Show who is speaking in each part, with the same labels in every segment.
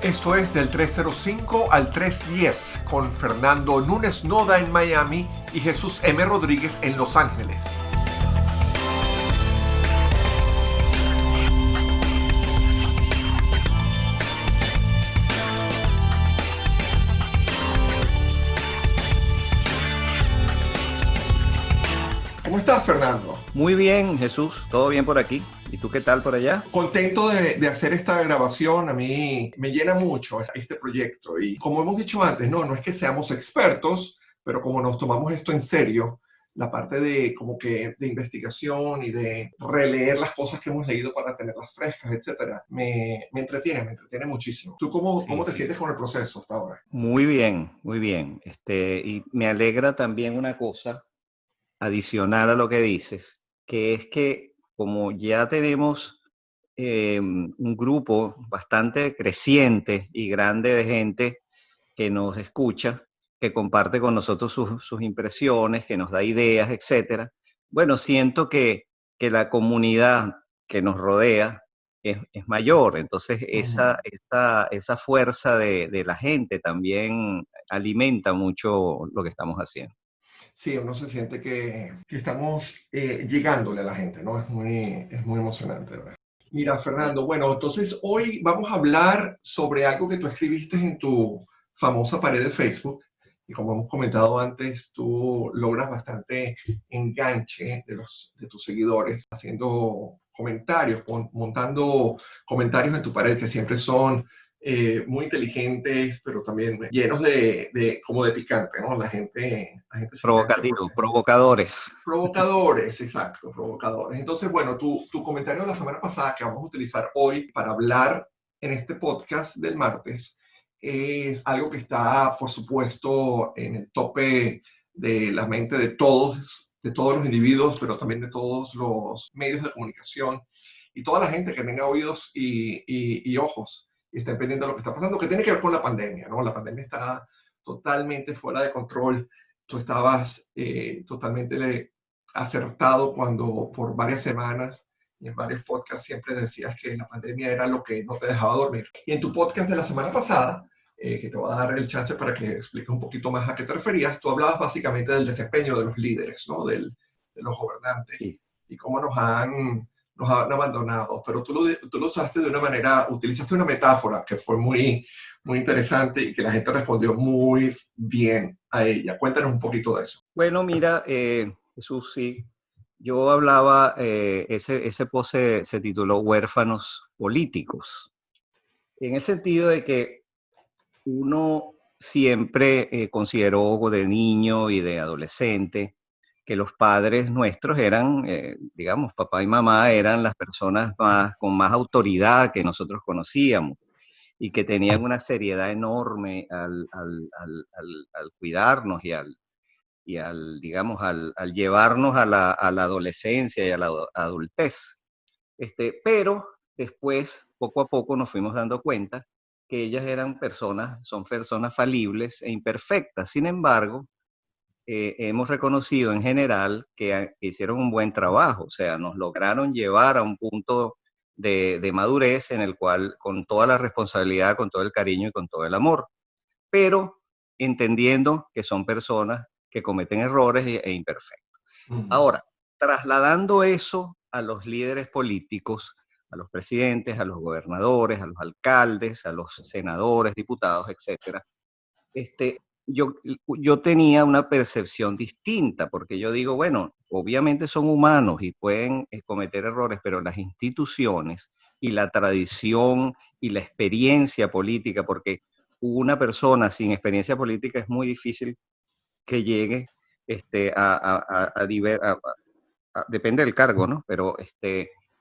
Speaker 1: Esto es del 305 al 310 con Fernando Núñez Noda en Miami y Jesús M. Rodríguez en Los Ángeles. ¿Cómo estás, Fernando?
Speaker 2: Muy bien, Jesús, todo bien por aquí. ¿Y tú qué tal por allá?
Speaker 1: Contento de hacer esta grabación. A mí me llena mucho este proyecto. Y como hemos dicho antes, no es que seamos expertos, pero como nos tomamos esto en serio, la parte de como que de investigación y de releer las cosas que hemos leído para tenerlas frescas, etcétera, me entretiene muchísimo. ¿Tú
Speaker 2: Sí,
Speaker 1: cómo te
Speaker 2: sí.
Speaker 1: sientes con el proceso hasta ahora?
Speaker 2: Muy bien, muy bien. Y me alegra también una cosa adicional a lo que dices, que es que como ya tenemos un grupo bastante creciente y grande de gente que nos escucha, que comparte con nosotros sus impresiones, que nos da ideas, etcétera. Bueno, siento que la comunidad que nos rodea es mayor, entonces
Speaker 1: Ujú.
Speaker 2: esa fuerza de la gente también alimenta mucho lo que estamos haciendo.
Speaker 1: Sí, uno se siente que estamos llegándole a la gente, ¿no? Es muy emocionante, ¿verdad? Mira, Fernando, bueno, entonces hoy vamos a hablar sobre algo que tú escribiste en tu famosa pared de Facebook. Y como hemos comentado antes, tú logras bastante enganche de tus seguidores haciendo comentarios, montando comentarios en tu pared que siempre son muy inteligentes, pero también llenos como de picante, ¿no? La gente se engancha
Speaker 2: Provocativo, provocadores.
Speaker 1: provocadores, exacto, provocadores. Entonces, bueno, tu comentario de la semana pasada que vamos a utilizar hoy para hablar en este podcast del martes es algo que está, por supuesto, en el tope de la mente de todos los individuos, pero también de todos los medios de comunicación y toda la gente que tenga oídos y ojos y esté pendiente de lo que está pasando, que tiene que ver con la pandemia, ¿no? La pandemia está totalmente fuera de control. Tú estabas totalmente acertado cuando por varias semanas y en varios podcasts siempre decías que la pandemia era lo que no te dejaba dormir. Y en tu podcast de la semana pasada, que te voy a dar el chance para que expliques un poquito más a qué te referías, tú hablabas básicamente del desempeño de los líderes, ¿no? De los gobernantes
Speaker 2: Sí.
Speaker 1: y cómo nos han abandonado. Pero tú lo usaste de una manera, utilizaste una metáfora que fue muy interesante y que la gente respondió muy bien a ella. Cuéntanos un poquito de eso.
Speaker 2: Bueno, mira, Jesús, sí, yo hablaba, ese post se tituló Huérfanos Políticos, en el sentido de que uno siempre consideró de niño y de adolescente que los padres nuestros eran, digamos, papá y mamá eran las personas con más autoridad que nosotros conocíamos y que tenían una seriedad enorme al cuidarnos digamos, al llevarnos a la adolescencia y a la adultez. Pero después, poco a poco, nos fuimos dando cuenta que ellas son personas falibles e imperfectas. Sin embargo, hemos reconocido en general que hicieron un buen trabajo, o sea, nos lograron llevar a un punto de madurez en el cual, con toda la responsabilidad, con todo el cariño y con todo el amor, pero entendiendo que son personas que cometen errores e imperfectos.
Speaker 1: Mm.
Speaker 2: Ahora, trasladando eso a los líderes políticos, a los presidentes, a los gobernadores, a los alcaldes, a los senadores, diputados, etcétera, yo tenía una percepción distinta, porque yo digo, bueno, obviamente son humanos y pueden cometer errores, pero las instituciones y la tradición y la experiencia política, porque una persona sin experiencia política es muy difícil que llegue depende del cargo, ¿no? Pero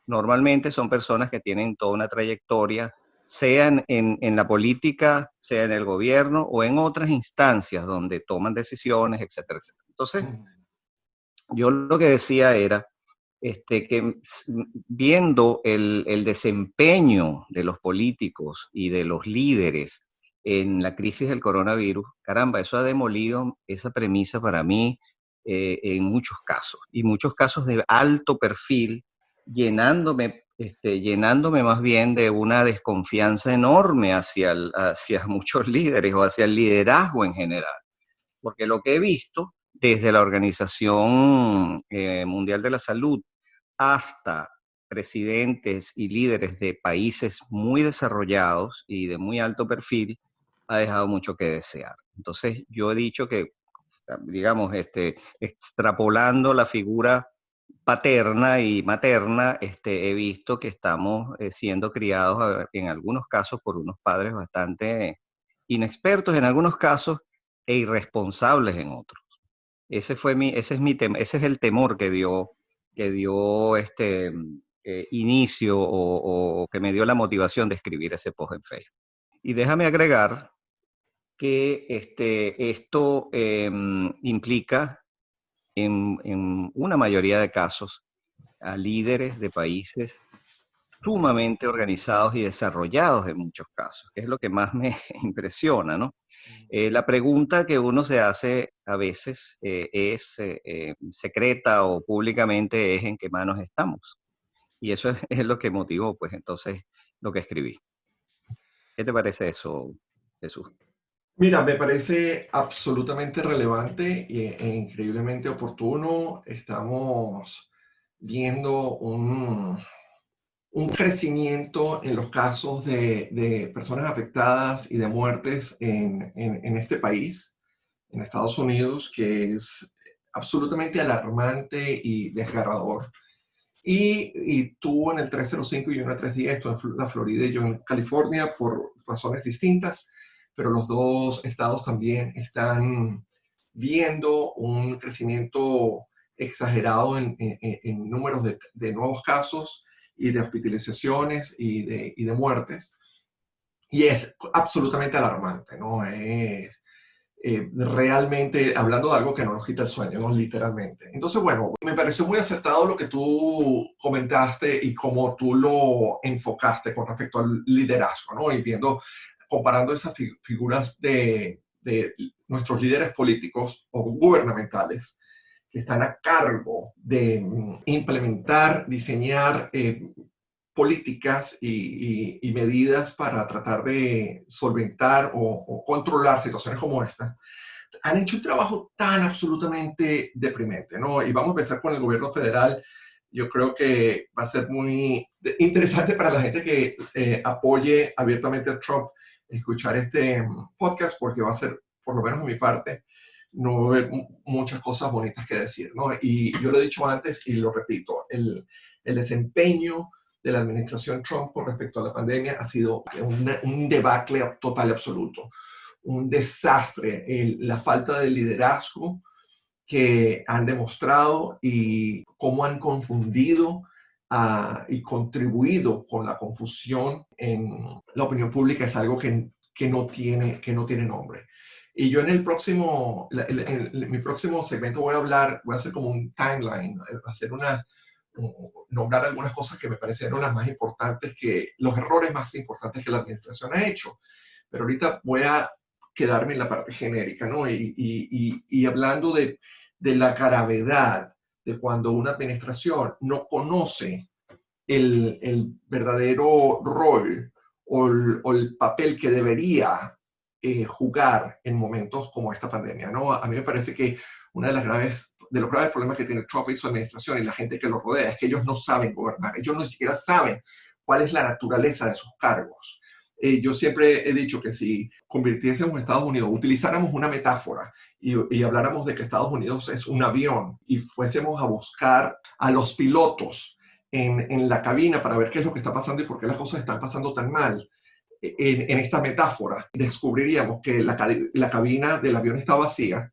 Speaker 2: normalmente son personas que tienen toda una trayectoria, sea en la política, sea en el gobierno o en otras instancias donde toman decisiones, etcétera, etcétera. Entonces,
Speaker 1: Mm.
Speaker 2: yo lo que decía era viendo el desempeño de los políticos y de los líderes en la crisis del coronavirus, caramba, eso ha demolido esa premisa para mí en muchos casos, y muchos casos de alto perfil, llenándome llenándome más bien de una desconfianza enorme hacia muchos líderes o hacia el liderazgo en general. Porque lo que he visto desde la Organización Mundial de la Salud hasta presidentes y líderes de países muy desarrollados y de muy alto perfil, ha dejado mucho que desear. Entonces, yo he dicho que, digamos, extrapolando la figura paterna y materna, he visto que estamos siendo criados en algunos casos por unos padres bastante inexpertos en algunos casos e irresponsables en otros. Ese es el temor que dio inicio o que me dio la motivación de escribir ese post en Facebook. Y déjame agregar que esto implica en una mayoría de casos a líderes de países sumamente organizados y desarrollados en muchos casos, que es lo que más me impresiona, ¿no? La pregunta que uno se hace a veces es secreta o públicamente es en qué manos estamos. Y eso es lo que motivó, pues entonces, lo que escribí. ¿Qué te parece eso, Jesús?
Speaker 1: Mira, me parece absolutamente relevante e increíblemente oportuno. Estamos viendo un crecimiento en los casos de personas afectadas y de muertes en este país, en Estados Unidos, que es absolutamente alarmante y desgarrador. Y tú en el 305 y yo en el 310, tú en la Florida y yo en California, por razones distintas, pero los dos estados también están viendo un crecimiento exagerado en números de nuevos casos y de hospitalizaciones y de muertes. Y es absolutamente alarmante, ¿no? Es realmente hablando de algo que no nos quita el sueño, ¿no? Literalmente. Entonces, bueno, me pareció muy acertado lo que tú comentaste y cómo tú lo enfocaste con respecto al liderazgo, ¿no? Y viendo, comparando esas figuras de nuestros líderes políticos o gubernamentales que están a cargo de implementar, diseñar políticas y medidas para tratar de solventar o controlar situaciones como esta, han hecho un trabajo tan absolutamente deprimente, ¿no? Y vamos a empezar con el gobierno federal. Yo creo que va a ser muy interesante para la gente que apoye abiertamente a Trump escuchar este podcast, porque va a ser, por lo menos de mi parte, no va a haber muchas cosas bonitas que decir, ¿no? Y yo lo he dicho antes y lo repito, el desempeño de la administración Trump con respecto a la pandemia ha sido un debacle total y absoluto, un desastre, la falta de liderazgo que han demostrado y cómo han confundido y contribuido con la confusión en la opinión pública es algo que no tiene nombre. Y yo en el próximo, en mi próximo segmento voy a hacer como un timeline, nombrar algunas cosas que me parecieron las más importantes, los errores más importantes que la administración ha hecho. Pero ahorita voy a quedarme en la parte genérica, ¿no? Y hablando de la gravedad de cuando una administración no conoce el verdadero rol o el papel que debería jugar en momentos como esta pandemia, ¿no? A mí me parece que uno de los graves problemas que tiene Trump y su administración y la gente que lo rodea es que ellos no saben gobernar, ellos ni siquiera saben cuál es la naturaleza de sus cargos. Yo siempre he dicho que si convirtiésemos Estados Unidos, utilizáramos una metáfora y habláramos de que Estados Unidos es un avión y fuésemos a buscar a los pilotos en la cabina para ver qué es lo que está pasando y por qué las cosas están pasando tan mal, en esta metáfora, descubriríamos que la cabina del avión está vacía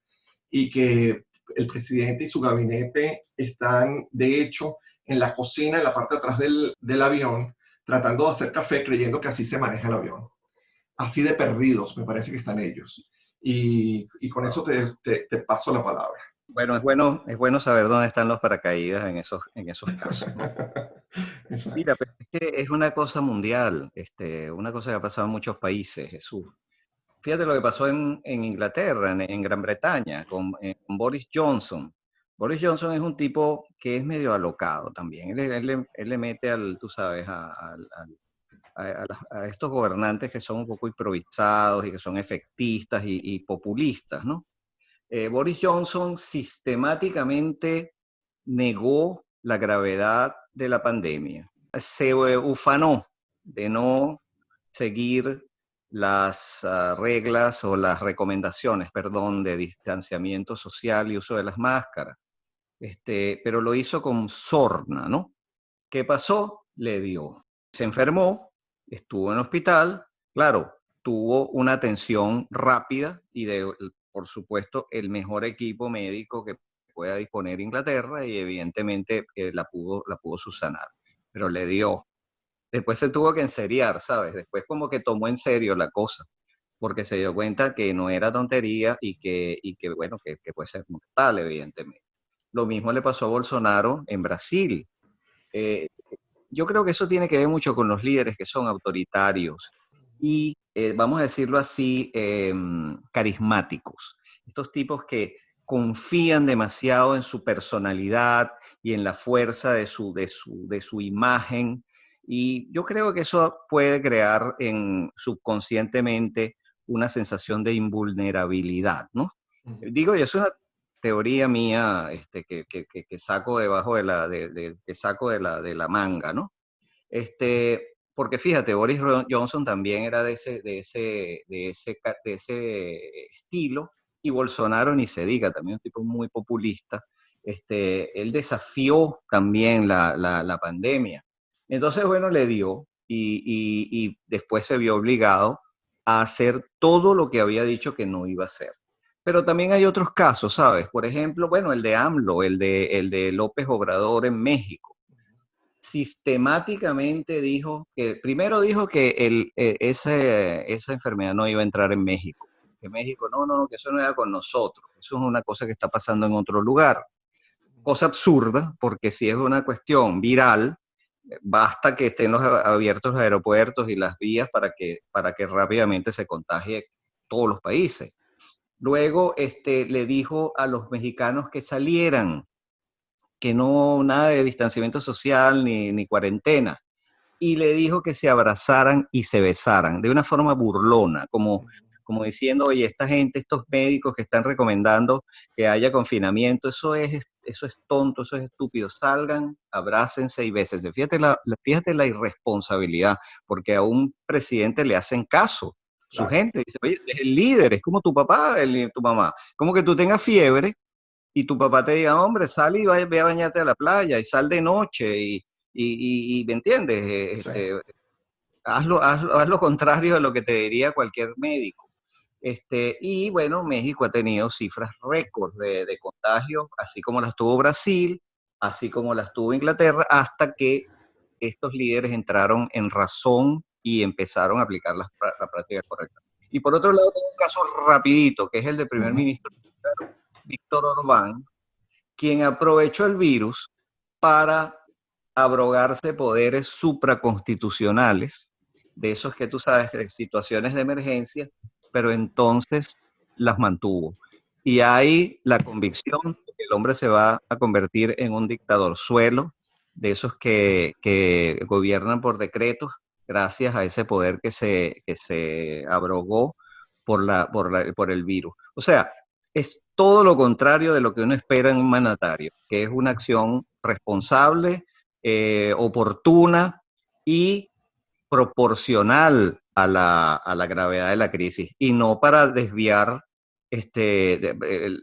Speaker 1: y que el presidente y su gabinete están, de hecho, en la cocina, en la parte de atrás del avión, tratando de hacer café creyendo que así se maneja el avión. Así de perdidos me parece que están ellos. Y con eso te paso la palabra.
Speaker 2: Bueno, es bueno saber dónde están los paracaídas en esos casos, ¿no? Mira, pero es que es una cosa mundial, una cosa que ha pasado en muchos países, Jesús. Fíjate lo que pasó en Inglaterra, en Gran Bretaña, con Boris Johnson. Boris Johnson es un tipo que es medio alocado también. Él le mete tú sabes, a estos gobernantes que son un poco improvisados y que son efectistas y populistas, ¿no? Boris Johnson sistemáticamente negó la gravedad de la pandemia. Se ufanó de no seguir las reglas o las recomendaciones, perdón, de distanciamiento social y uso de las máscaras. Pero lo hizo con sorna, ¿no? ¿Qué pasó? Le dio. Se enfermó, estuvo en el hospital, claro, tuvo una atención rápida y por supuesto, el mejor equipo médico que pueda disponer Inglaterra y evidentemente la pudo subsanar, pero le dio. Después se tuvo que enseriar, ¿sabes? Después como que tomó en serio la cosa, porque se dio cuenta que no era tontería bueno, que puede ser mortal, evidentemente. Lo mismo le pasó a Bolsonaro en Brasil. Eh, yo creo que eso tiene que ver mucho con los líderes que son autoritarios y, vamos a decirlo así, carismáticos. Estos tipos que confían demasiado en su personalidad y en la fuerza de su imagen. Y yo creo que eso puede crear subconscientemente una sensación de invulnerabilidad, ¿no? Digo, y es una teoría mía que saco debajo que saco de la manga, ¿no? Porque fíjate, Boris Johnson también era de ese estilo, y Bolsonaro ni se diga, también un tipo muy populista. Él desafió también la pandemia. Entonces, bueno, le dio y después se vio obligado a hacer todo lo que había dicho que no iba a hacer. Pero también hay otros casos, ¿sabes? Por ejemplo, bueno, el de AMLO, el de López Obrador en México. Sistemáticamente primero dijo que esa enfermedad no iba a entrar en México. Que México, no, que eso no era con nosotros. Eso es una cosa que está pasando en otro lugar. Cosa absurda, porque si es una cuestión viral, basta que estén abiertos los aeropuertos y las vías para que rápidamente se contagie todos los países. Luego le dijo a los mexicanos que salieran, que no, nada de distanciamiento social ni cuarentena, y le dijo que se abrazaran y se besaran, de una forma burlona, como diciendo, oye, esta gente, estos médicos que están recomendando que haya confinamiento, eso es tonto, eso es estúpido, salgan, abrácense y bésense. Fíjate la irresponsabilidad, porque a un presidente le hacen caso. Su
Speaker 1: Claro.
Speaker 2: gente dice, oye, es el líder, es como tu papá, tu mamá. Como que tú tengas fiebre y tu papá te diga, hombre, sal y ve a bañarte a la playa y sal de noche y ¿me entiendes?
Speaker 1: Sí.
Speaker 2: Haz lo contrario de lo que te diría cualquier médico. Y bueno, México ha tenido cifras récord de contagios, así como las tuvo Brasil, así como las tuvo Inglaterra, hasta que estos líderes entraron en razón y empezaron a aplicar la práctica correcta. Y por otro lado, tengo un caso rapidito, que es el del primer ministro Víctor Orbán, quien aprovechó el virus para abrogarse poderes supraconstitucionales, de esos que tú sabes, de situaciones de emergencia, pero entonces las mantuvo. Y hay la convicción de que el hombre se va a convertir en un dictador suelo, de esos que gobiernan por decretos, gracias a ese poder que se abrogó por el virus. O sea, es todo lo contrario de lo que uno espera en un mandatario, que es una acción responsable, oportuna y proporcional a la gravedad de la crisis, y no para desviar,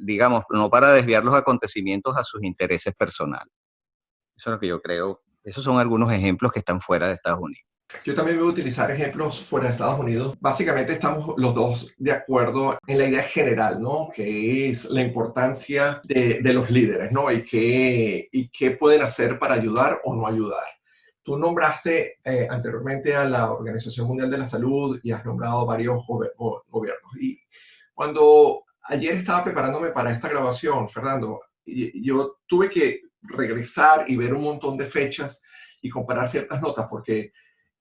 Speaker 2: digamos, no para desviar los acontecimientos a sus intereses personales. Eso es lo que yo creo. Esos son algunos ejemplos que están fuera de Estados Unidos.
Speaker 1: Yo también voy a utilizar ejemplos fuera de Estados Unidos. Básicamente estamos los dos de acuerdo en la idea general, ¿no? Que es la importancia de los líderes, ¿no? Y qué pueden hacer para ayudar o no ayudar. Tú nombraste anteriormente a la Organización Mundial de la Salud y has nombrado varios gobiernos. Y cuando ayer estaba preparándome para esta grabación, Fernando, yo tuve que regresar y ver un montón de fechas y comparar ciertas notas porque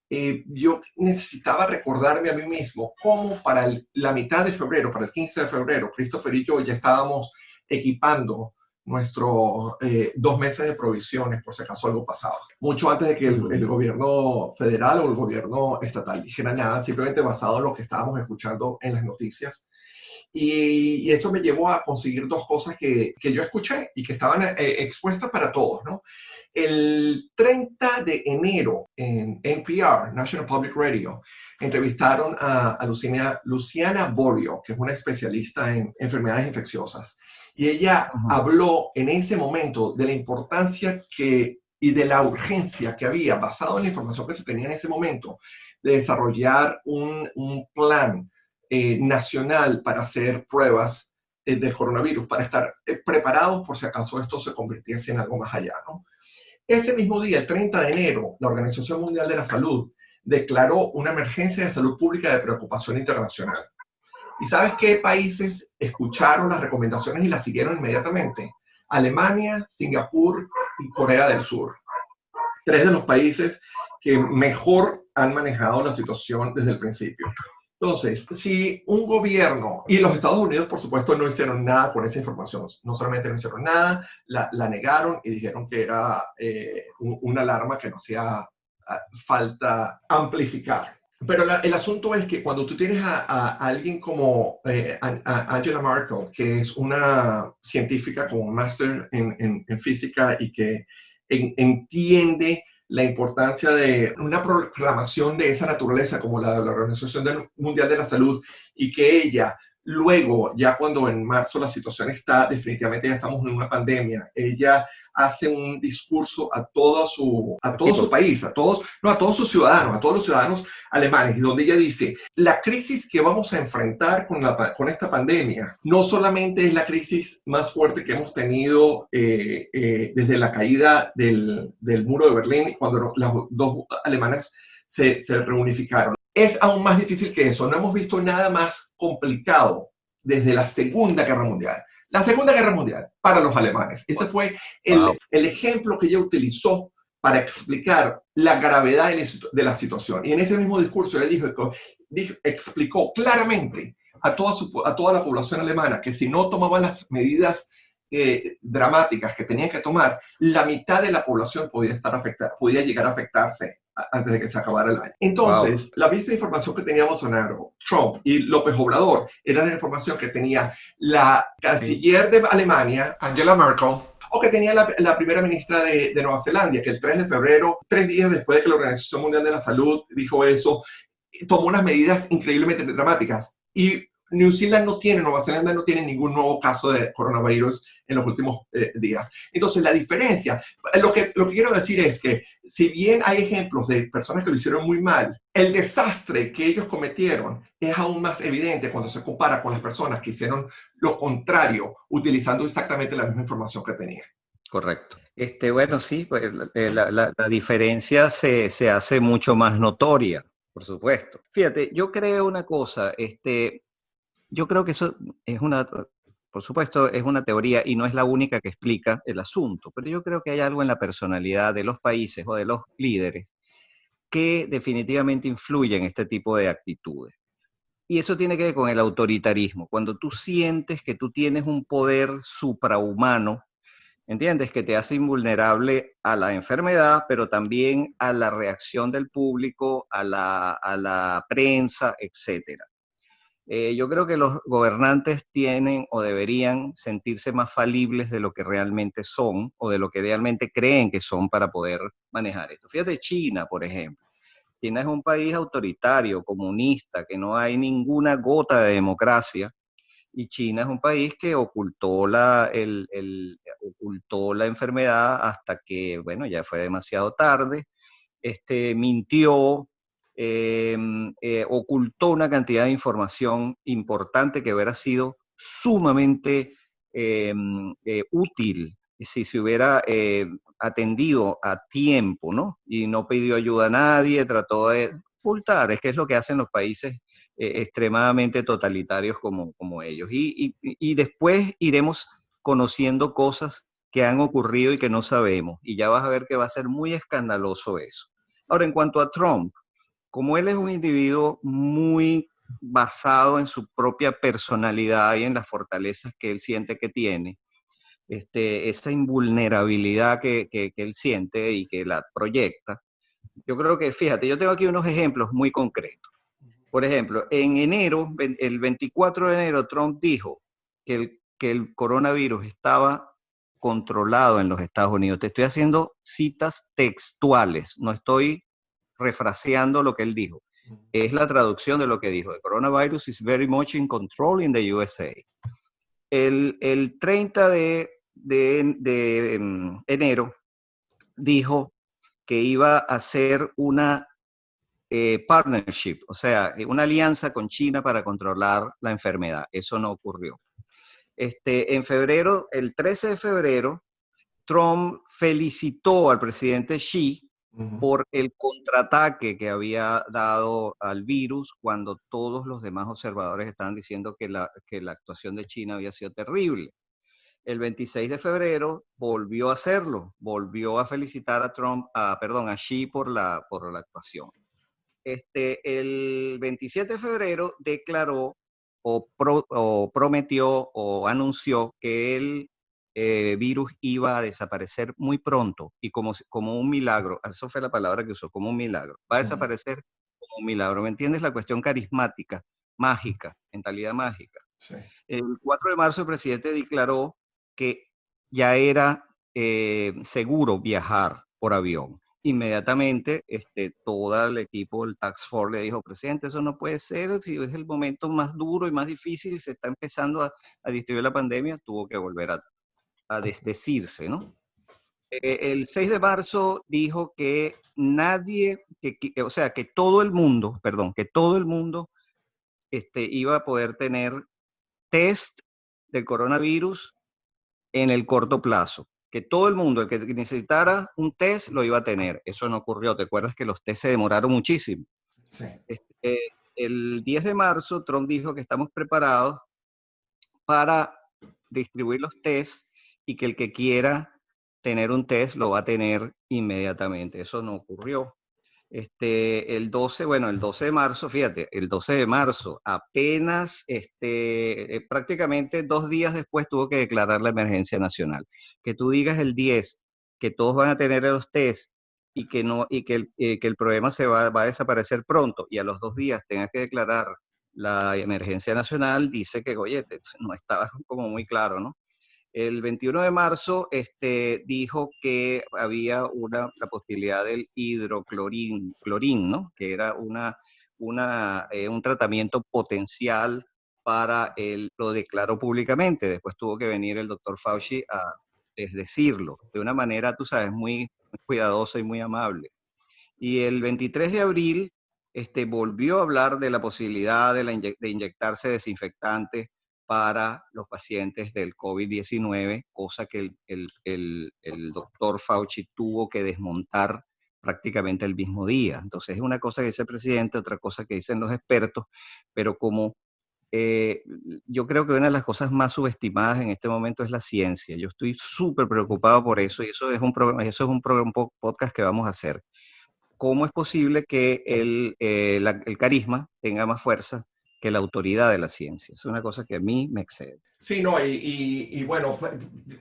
Speaker 1: yo necesitaba recordarme a mí mismo cómo la mitad de febrero, para el 15 de febrero, Christopher y yo ya estábamos equipando nuestros 2 meses de provisiones por si acaso algo pasaba. Mucho antes de que el gobierno federal o el gobierno estatal dijera nada, simplemente basado en lo que estábamos escuchando en las noticias. Y eso me llevó a conseguir dos cosas que yo escuché y que estaban expuestas para todos, ¿no? El 30 de enero en NPR, National Public Radio, entrevistaron a Luciana Borio, que es una especialista en enfermedades infecciosas. Y ella habló en ese momento de la importancia y de la urgencia que había, basado en la información que se tenía en ese momento, de desarrollar un plan nacional para hacer pruebas del coronavirus, para estar preparados por si acaso esto se convirtiese en algo más allá, ¿no? Ese mismo día, el 30 de enero, la Organización Mundial de la Salud declaró una emergencia de salud pública de preocupación internacional. ¿Y sabes qué países escucharon las recomendaciones y las siguieron inmediatamente? Alemania, Singapur y Corea del Sur. 3 de los países que mejor han manejado la situación desde el principio. Entonces, si un gobierno, y los Estados Unidos, por supuesto, no hicieron nada con esa información, no solamente no hicieron nada, la negaron y dijeron que era una alarma que no hacía falta amplificar. Pero el asunto es que cuando tú tienes a alguien como Angela Merkel, que es una científica con un máster en física y que entiende la importancia de una proclamación de esa naturaleza como la de la Organización Mundial de la Salud, y que ella luego, ya cuando en marzo la situación está, definitivamente ya estamos en una pandemia, ella hace un discurso a todo su país, a todos sus ciudadanos, a todos los ciudadanos alemanes, donde ella dice, la crisis que vamos a enfrentar con esta pandemia no solamente es la crisis más fuerte que hemos tenido desde la caída del muro de Berlín, cuando las dos alemanas se reunificaron. Es aún más difícil que eso. No hemos visto nada más complicado desde la Segunda Guerra Mundial. La Segunda Guerra Mundial para los alemanes. Ese fue el ejemplo que ella utilizó para explicar la gravedad de la situación. Y en ese mismo discurso ella explicó claramente a toda la población alemana que si no tomaban las medidas dramáticas que tenían que tomar, la mitad de la población podía llegar a afectarse antes de que se acabara el año. Entonces, la misma información que tenía Bolsonaro, Trump y López Obrador era la información que tenía la canciller de Alemania, Angela Merkel, o que tenía la primera ministra de Nueva Zelanda, que el 3 de febrero, 3 días después de que la Organización Mundial de la Salud dijo eso, tomó unas medidas increíblemente dramáticas. Y Nueva Zelanda no tiene ningún nuevo caso de coronavirus en los últimos días. Entonces, la diferencia, lo que quiero decir es que si bien hay ejemplos de personas que lo hicieron muy mal, el desastre que ellos cometieron es aún más evidente cuando se compara con las personas que hicieron lo contrario, utilizando exactamente la misma información que tenían.
Speaker 2: Correcto. Bueno, sí, pues, la diferencia se hace mucho más notoria, por supuesto. Fíjate, yo creo una cosa, yo creo que eso es por supuesto, es una teoría y no es la única que explica el asunto, pero yo creo que hay algo en la personalidad de los países o de los líderes que definitivamente influye en este tipo de actitudes. Y eso tiene que ver con el autoritarismo. Cuando tú sientes que tú tienes un poder suprahumano, ¿entiendes? Que te hace invulnerable a la enfermedad, pero también a la reacción del público, a la prensa, etcétera. Yo creo que los gobernantes tienen o deberían sentirse más falibles de lo que realmente son o de lo que realmente creen que son para poder manejar esto. Fíjate, China, por ejemplo. China es un país autoritario, comunista, que no hay ninguna gota de democracia. Y China es un país que ocultó ocultó la enfermedad hasta que, bueno, ya fue demasiado tarde. Mintió, ocultó una cantidad de información importante que hubiera sido sumamente útil si se hubiera atendido a tiempo, ¿no? Y no pidió ayuda a nadie, trató de ocultar, es que es lo que hacen los países extremadamente totalitarios como ellos. Y después iremos conociendo cosas que han ocurrido y que no sabemos, y ya vas a ver que va a ser muy escandaloso eso. Ahora, en cuanto a Trump, como él es un individuo muy basado en su propia personalidad y en las fortalezas que él siente que tiene, esa invulnerabilidad que él siente y que la proyecta. Yo creo que, fíjate, yo tengo aquí unos ejemplos muy concretos. Por ejemplo, en enero, el 24 de enero, Trump dijo que el coronavirus estaba controlado en los Estados Unidos. Te estoy haciendo citas textuales, no estoy refraseando lo que él dijo. Es la traducción de lo que dijo. The coronavirus is very much in control in the USA. El 30 de enero dijo que iba a hacer una partnership, o sea, una alianza con China para controlar la enfermedad. Eso no ocurrió. En febrero, el 13 de febrero, Trump felicitó al presidente Xi por el contraataque que había dado al virus cuando todos los demás observadores estaban diciendo que la actuación de China había sido terrible. El 26 de febrero volvió a hacerlo, volvió a felicitar a a Xi por la actuación. El 27 de febrero declaró o prometió o anunció que el virus iba a desaparecer muy pronto y como un milagro, eso fue la palabra que usó, como un milagro, va a desaparecer como un milagro. ¿Me entiendes? La cuestión carismática, mágica, mentalidad mágica.
Speaker 1: Sí.
Speaker 2: El 4 de marzo el presidente declaró que ya era seguro viajar por avión. Inmediatamente, todo el equipo, el Task Force le dijo, presidente, eso no puede ser, si es el momento más duro y más difícil y se está empezando a distribuir la pandemia, tuvo que volver a desdecirse, ¿no? El 6 de marzo dijo que nadie, o sea, que todo el mundo iba a poder tener test del coronavirus en el corto plazo. Que todo el mundo, el que necesitara un test, lo iba a tener. Eso no ocurrió. ¿Te acuerdas que los test se demoraron muchísimo?
Speaker 1: Sí.
Speaker 2: El 10 de marzo, Trump dijo que estamos preparados para distribuir los tests y que el que quiera tener un test lo va a tener inmediatamente. Eso no ocurrió. El 12 de marzo, fíjate, el 12 de marzo, apenas prácticamente 2 días después tuvo que declarar la emergencia nacional. Que tú digas el 10 que todos van a tener los test y que el problema va a desaparecer pronto y a los 2 días tengas que declarar la emergencia nacional, dice que, oye, no estaba como muy claro, ¿no? El 21 de marzo dijo que había la posibilidad del hidroclorín, ¿no? Que era un tratamiento potencial lo declaró públicamente. Después tuvo que venir el doctor Fauci a desdecirlo de una manera, tú sabes, muy cuidadosa y muy amable. Y el 23 de abril volvió a hablar de la posibilidad de inyectarse desinfectantes para los pacientes del COVID-19, cosa que el doctor Fauci tuvo que desmontar prácticamente el mismo día. Entonces es una cosa que dice el presidente, otra cosa que dicen los expertos, pero como yo creo que una de las cosas más subestimadas en este momento es la ciencia. Yo estoy súper preocupado por eso y eso es un podcast que vamos a hacer. ¿Cómo es posible que el carisma tenga más fuerza que la autoridad de la ciencia? Es una cosa que a mí me excede.
Speaker 1: Sí, no, y bueno,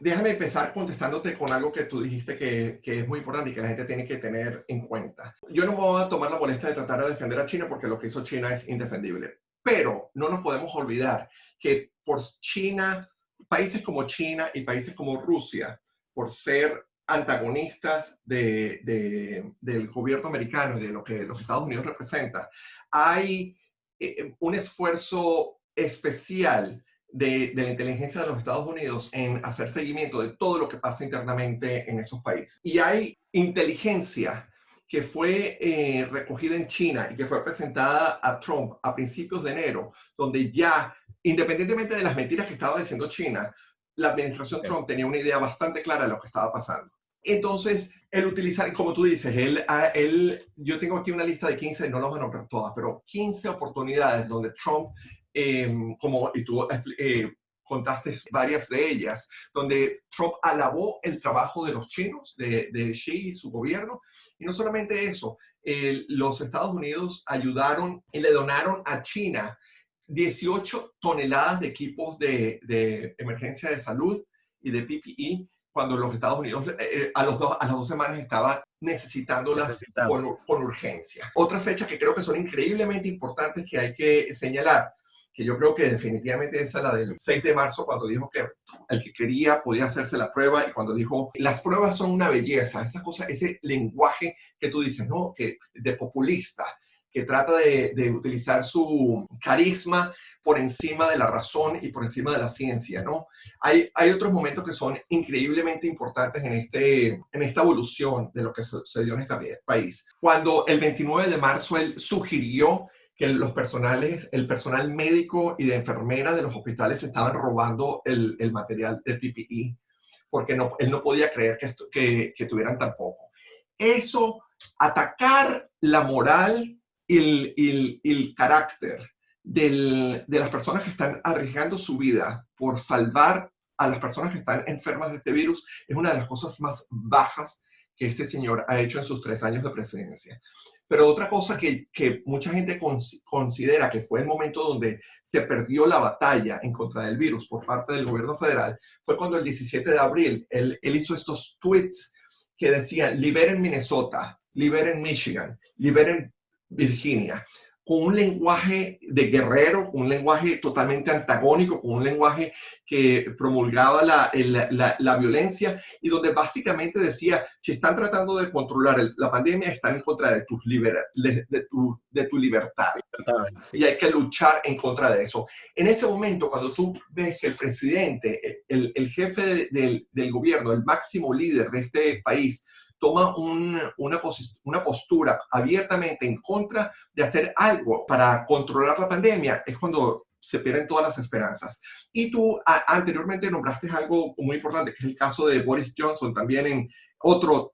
Speaker 1: déjame empezar contestándote con algo que tú dijiste que es muy importante y que la gente tiene que tener en cuenta. Yo no me voy a tomar la molestia de tratar de defender a China porque lo que hizo China es indefendible, pero no nos podemos olvidar que por China, países como China y países como Rusia, por ser antagonistas del gobierno americano y de lo que los Estados Unidos representa, hay un esfuerzo especial de la inteligencia de los Estados Unidos en hacer seguimiento de todo lo que pasa internamente en esos países. Y hay inteligencia que fue recogida en China y que fue presentada a Trump a principios de enero, donde ya, independientemente de las mentiras que estaba diciendo China, la administración Trump tenía una idea bastante clara de lo que estaba pasando. Entonces, él utiliza, como tú dices, yo tengo aquí una lista de 15, no las voy a nombrar todas, pero 15 oportunidades donde Trump, y tú contaste varias de ellas, donde Trump alabó el trabajo de los chinos, de Xi y su gobierno. Y no solamente eso, los Estados Unidos ayudaron y le donaron a China 18 toneladas de equipos de emergencia de salud y de PPE cuando los Estados Unidos a las 2 semanas estaba necesitándolas
Speaker 2: Necesitamos.
Speaker 1: con urgencia. Otra fecha que creo que son increíblemente importantes que hay que señalar, que yo creo que definitivamente es la del 6 de marzo, cuando dijo que el que quería podía hacerse la prueba, y cuando dijo, las pruebas son una belleza, esa cosa, ese lenguaje que tú dices, ¿no? Que de populista, que trata de utilizar su carisma por encima de la razón y por encima de la ciencia, ¿no? Hay otros momentos que son increíblemente importantes en esta evolución de lo que sucedió en este país. Cuando el 29 de marzo él sugirió que el personal médico y de enfermera de los hospitales estaban robando el material de PPE, porque él no podía creer que tuvieran tan poco. Eso, atacar la moral y el carácter de las personas que están arriesgando su vida por salvar a las personas que están enfermas de este virus, es una de las cosas más bajas que este señor ha hecho en sus 3 años de presidencia. Pero otra cosa que mucha gente considera que fue el momento donde se perdió la batalla en contra del virus por parte del gobierno federal fue cuando el 17 de abril él hizo estos tweets que decían: liberen Minnesota, liberen Michigan, liberen Virginia, con un lenguaje de guerrero, con un lenguaje totalmente antagónico, con un lenguaje que promulgaba la violencia, y donde básicamente decía, si están tratando de controlar la pandemia, están en contra de tu libertad.
Speaker 2: Sí.
Speaker 1: Y hay que luchar en contra de eso. En ese momento, cuando tú ves que el presidente, el jefe del gobierno, el máximo líder de este país, toma una postura abiertamente en contra de hacer algo para controlar la pandemia, es cuando se pierden todas las esperanzas. Y tú anteriormente nombraste algo muy importante, que es el caso de Boris Johnson, también en otro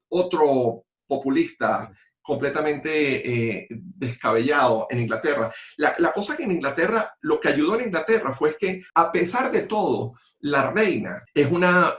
Speaker 1: populista completamente descabellado en Inglaterra. La cosa que en Inglaterra, lo que ayudó en Inglaterra fue que, a pesar de todo, la reina es una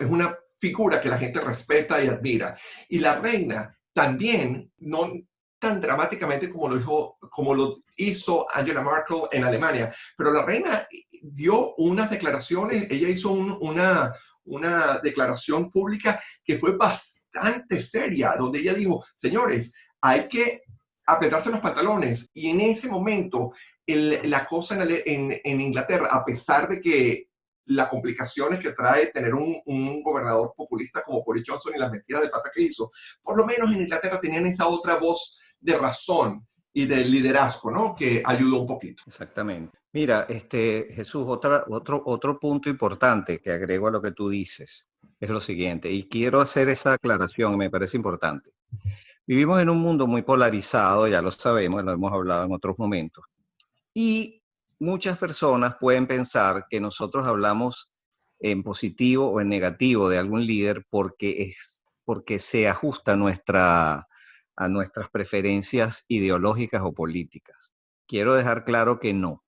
Speaker 1: figura que la gente respeta y admira. Y la reina también, no tan dramáticamente como lo hizo Angela Merkel en Alemania, pero la reina dio unas declaraciones, ella hizo una declaración pública que fue bastante seria, donde ella dijo, señores, hay que apretarse los pantalones. Y en ese momento, la cosa en Inglaterra, a pesar de que las complicaciones que trae tener un gobernador populista como Boris Johnson y las metidas de pata que hizo, por lo menos en Inglaterra tenían esa otra voz de razón y de liderazgo, ¿no? Que ayudó un poquito.
Speaker 2: Exactamente. Mira, Jesús, otro punto importante que agrego a lo que tú dices es lo siguiente, y quiero hacer esa aclaración, me parece importante. Vivimos en un mundo muy polarizado, ya lo sabemos, lo hemos hablado en otros momentos, y muchas personas pueden pensar que nosotros hablamos en positivo o en negativo de algún líder porque se ajusta a nuestras preferencias ideológicas o políticas. Quiero dejar claro que no.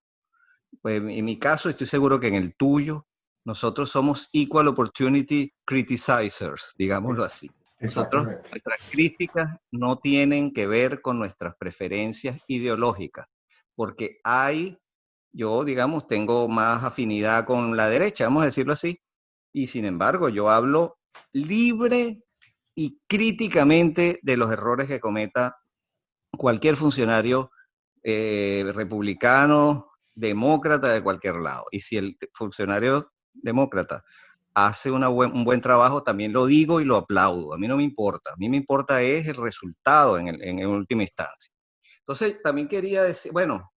Speaker 2: Pues en mi caso, estoy seguro que en el tuyo, nosotros somos equal opportunity criticizers, digámoslo así. Nosotros,
Speaker 1: Exactamente.
Speaker 2: nuestras críticas no tienen que ver con nuestras preferencias ideológicas, porque yo, digamos, tengo más afinidad con la derecha, vamos a decirlo así, y sin embargo, yo hablo libre y críticamente de los errores que cometa cualquier funcionario republicano, demócrata, de cualquier lado. Y si el funcionario demócrata hace un buen trabajo, también lo digo y lo aplaudo. A mí no me importa. A mí me importa es el resultado en última instancia. Entonces, también quería decir, bueno,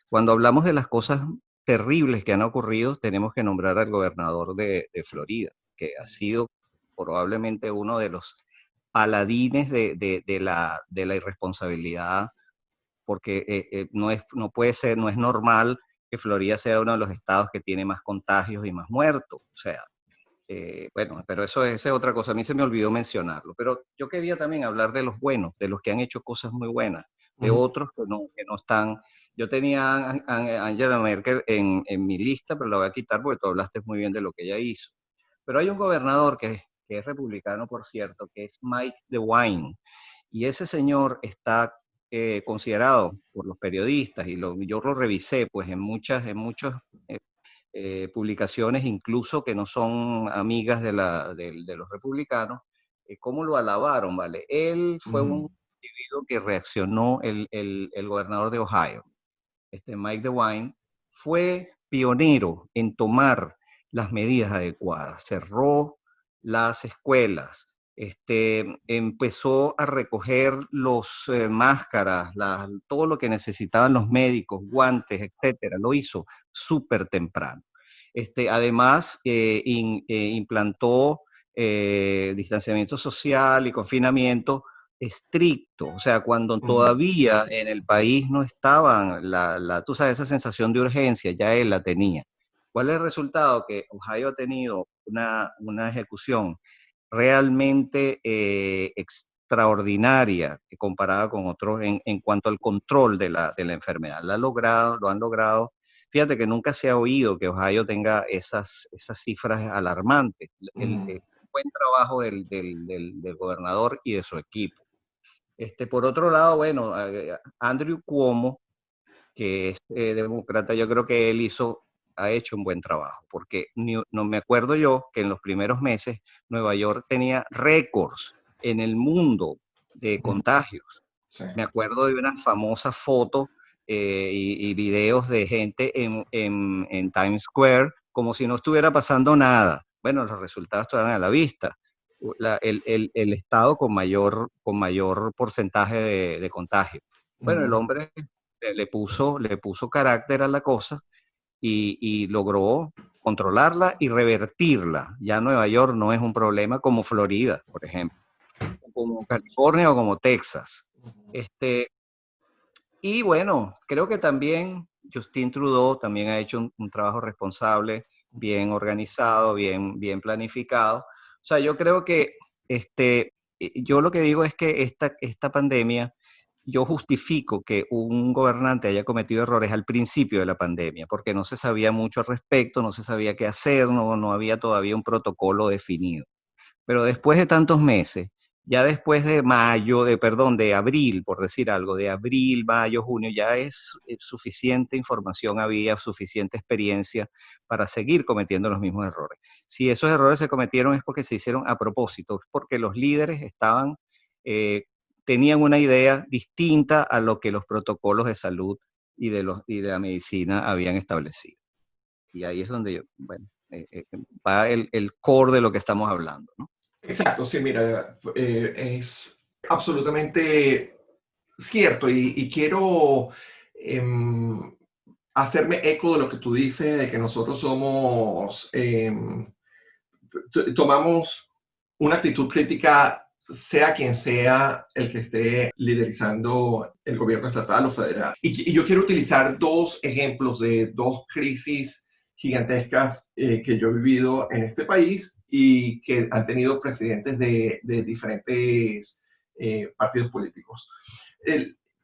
Speaker 2: cuando hablamos de las cosas terribles que han ocurrido, tenemos que nombrar al gobernador de Florida, que ha sido probablemente uno de los paladines de la irresponsabilidad, porque no puede ser, no es normal que Florida sea uno de los estados que tiene más contagios y más muertos. O sea, bueno, pero esa es otra cosa. A mí se me olvidó mencionarlo. Pero yo quería también hablar de los buenos, de los que han hecho cosas muy buenas, de otros que no están. Yo tenía a Angela Merkel en mi lista, pero la voy a quitar porque tú hablaste muy bien de lo que ella hizo. Pero hay un gobernador que es republicano, por cierto, que es Mike DeWine. Y ese señor está considerado por los periodistas, y yo lo revisé pues en muchos publicaciones incluso que no son amigas de los republicanos, cómo lo alabaron, ¿vale? Él fue un individuo que reaccionó, el gobernador de Ohio, Mike DeWine, fue pionero en tomar las medidas adecuadas. Cerró las escuelas, empezó a recoger los máscaras, todo lo que necesitaban los médicos, guantes, etcétera. Lo hizo súper temprano. Además, implantó distanciamiento social y confinamiento estricto, o sea, cuando todavía en el país no estaban, tú sabes, esa sensación de urgencia, ya él la tenía. ¿Cuál es el resultado? Que Ohio ha tenido una ejecución realmente extraordinaria comparada con otros en cuanto al control de la enfermedad. Lo han logrado. Fíjate que nunca se ha oído que Ohio tenga esas cifras alarmantes. El buen trabajo del gobernador y de su equipo. Por otro lado, bueno, Andrew Cuomo, que es demócrata, yo creo que ha hecho un buen trabajo, porque no me acuerdo yo que en los primeros meses Nueva York tenía récords en el mundo de contagios.
Speaker 1: Sí.
Speaker 2: Me acuerdo de unas famosas fotos y videos de gente en Times Square como si no estuviera pasando nada. Bueno, los resultados están a la vista. El estado con mayor porcentaje de contagio. Bueno, el hombre le puso carácter a la cosa y logró controlarla y revertirla. Ya Nueva York no es un problema como Florida, por ejemplo, como California o como Texas. Y bueno, creo que también Justin Trudeau también ha hecho un trabajo responsable, bien organizado, bien planificado. O sea, yo creo que yo lo que digo es que esta pandemia, yo justifico que un gobernante haya cometido errores al principio de la pandemia, porque no se sabía mucho al respecto, no se sabía qué hacer, no había todavía un protocolo definido. Pero después de tantos meses, ya después de de abril, por decir algo, de abril, mayo, junio, ya es suficiente información, había suficiente experiencia para seguir cometiendo los mismos errores. Si esos errores se cometieron es porque se hicieron a propósito, porque los líderes tenían una idea distinta a lo que los protocolos de salud y de la medicina habían establecido. Y ahí es donde va el core de lo que estamos hablando, ¿no?
Speaker 1: Exacto, sí, mira, es absolutamente cierto y quiero hacerme eco de lo que tú dices, de que nosotros tomamos una actitud crítica, sea quien sea el que esté liderizando el gobierno estatal o federal. Y yo quiero utilizar dos ejemplos de dos crisis gigantescas que yo he vivido en este país y que han tenido presidentes de diferentes partidos políticos.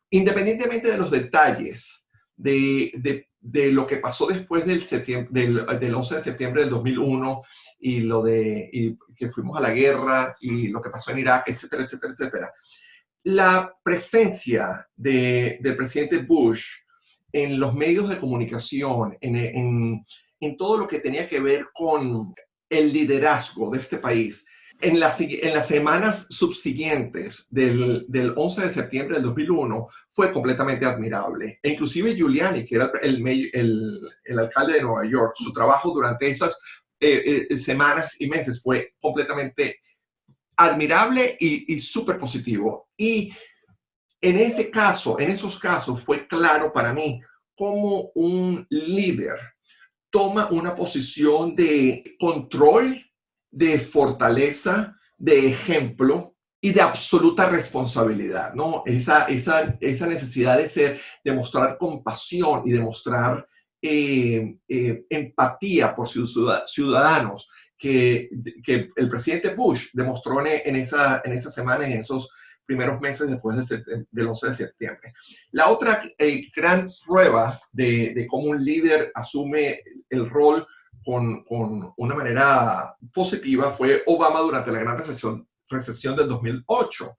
Speaker 1: Independientemente de los detalles de lo que pasó después del 11 de septiembre del 2001 y que fuimos a la guerra y lo que pasó en Irak, etcétera, etcétera, etcétera. La presencia del presidente Bush en los medios de comunicación, en todo lo que tenía que ver con el liderazgo de este país, en las semanas subsiguientes del 11 de septiembre del 2001 fue completamente admirable. E inclusive Giuliani, que era el alcalde de Nueva York, su trabajo durante esas semanas y meses fue completamente admirable y súper positivo. Y en esos casos fue claro para mí cómo un líder toma una posición de control, de fortaleza, de ejemplo y de absoluta responsabilidad, ¿no? Esa necesidad de mostrar compasión y demostrar empatía por sus ciudadanos que el presidente Bush demostró en esa semana, en esos primeros meses después del 11 de septiembre. La otra gran prueba de cómo un líder asume el rol con una manera positiva fue Obama durante la gran recesión del 2008.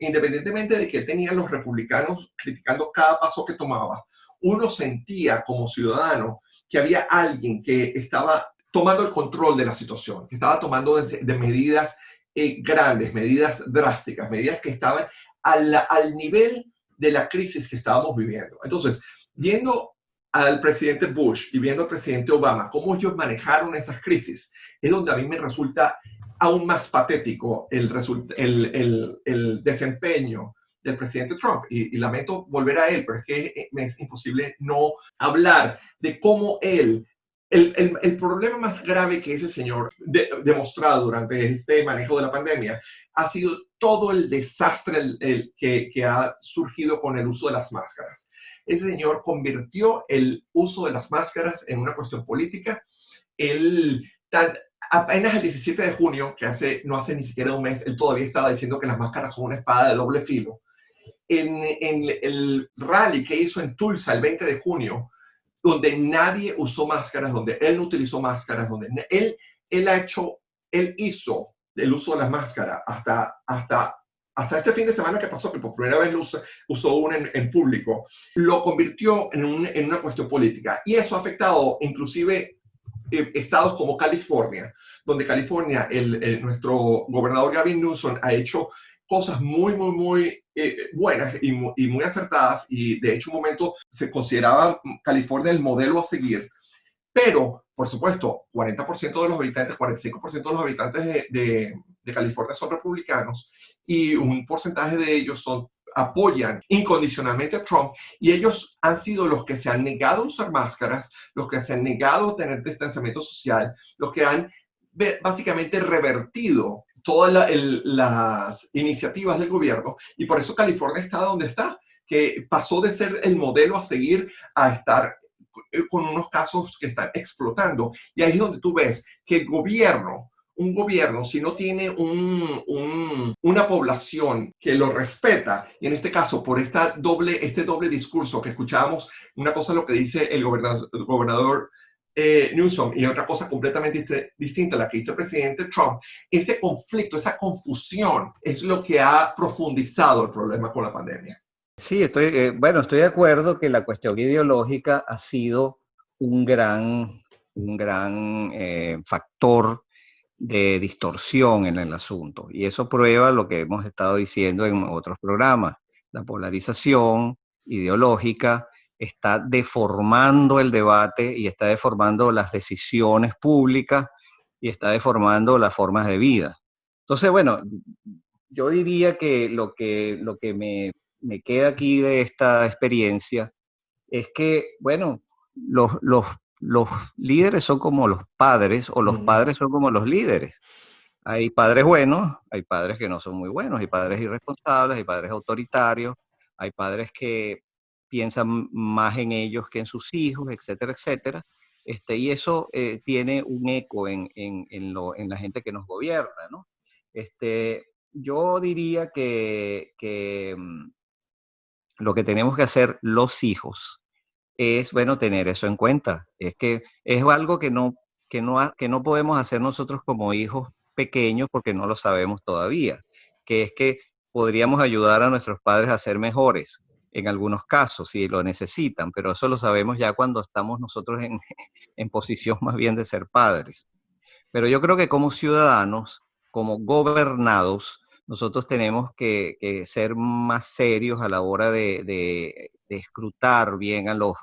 Speaker 1: Independientemente de que él tenía a los republicanos criticando cada paso que tomaba, uno sentía como ciudadano que había alguien que estaba tomando el control de la situación, que estaba tomando de medidas grandes, medidas drásticas, medidas que estaban al nivel de la crisis que estábamos viviendo. Entonces, viendo al presidente Bush y viendo al presidente Obama, cómo ellos manejaron esas crisis, es donde a mí me resulta aún más patético el desempeño del presidente Trump. Y lamento volver a él, pero es que me es imposible no hablar de cómo él, el problema más grave que ese señor demostrado durante este manejo de la pandemia ha sido todo el desastre que ha surgido con el uso de las máscaras. Ese señor convirtió el uso de las máscaras en una cuestión política. Apenas el 17 de junio, que no hace ni siquiera un mes, él todavía estaba diciendo que las máscaras son una espada de doble filo. En el rally que hizo en Tulsa el 20 de junio, donde nadie usó máscaras, donde él no utilizó máscaras, donde él hizo el uso de las máscaras hasta este fin de semana que pasó, que por primera vez usó una en público, lo convirtió en una cuestión política. Y eso ha afectado inclusive estados como California, donde California, nuestro gobernador Gavin Newsom ha hecho cosas muy, muy, muy buenas y muy acertadas, y de hecho un momento se consideraba California el modelo a seguir, pero por supuesto 40% de los habitantes, 45% de los habitantes de California son republicanos, y un porcentaje de ellos apoyan incondicionalmente a Trump, y ellos han sido los que se han negado a usar máscaras, los que se han negado a tener distanciamiento social, los que han básicamente revertido todas las iniciativas del gobierno, y por eso California está donde está, que pasó de ser el modelo a seguir a estar con unos casos que están explotando. Y ahí es donde tú ves que un gobierno, si no tiene una población que lo respeta, y en este caso por este doble discurso que escuchábamos, una cosa es lo que dice el gobernador Newsom y otra cosa completamente distinta la que dice el presidente Trump, ese conflicto, esa confusión es lo que ha profundizado el problema con la pandemia.
Speaker 2: Sí, estoy de acuerdo que la cuestión ideológica ha sido un gran factor de distorsión en el asunto. Y eso prueba lo que hemos estado diciendo en otros programas. La polarización ideológica está deformando el debate y está deformando las decisiones públicas y está deformando las formas de vida. Entonces, bueno, yo diría que lo que me queda aquí de esta experiencia es que, bueno, los líderes son como los padres, o los padres son como los líderes. Hay padres buenos, hay padres que no son muy buenos, hay padres irresponsables, hay padres autoritarios, hay padres que piensan más en ellos que en sus hijos, etcétera, etcétera. Y eso tiene un eco en la gente que nos gobierna, ¿no? Yo diría que lo que tenemos que hacer los hijos es, bueno, tener eso en cuenta. Es que es algo que no podemos hacer nosotros como hijos pequeños porque no lo sabemos todavía, que es que podríamos ayudar a nuestros padres a ser mejores en algunos casos, si lo necesitan, pero eso lo sabemos ya cuando estamos nosotros en posición más bien de ser padres. Pero yo creo que como ciudadanos, como gobernados, nosotros tenemos que ser más serios a la hora de escrutar bien a los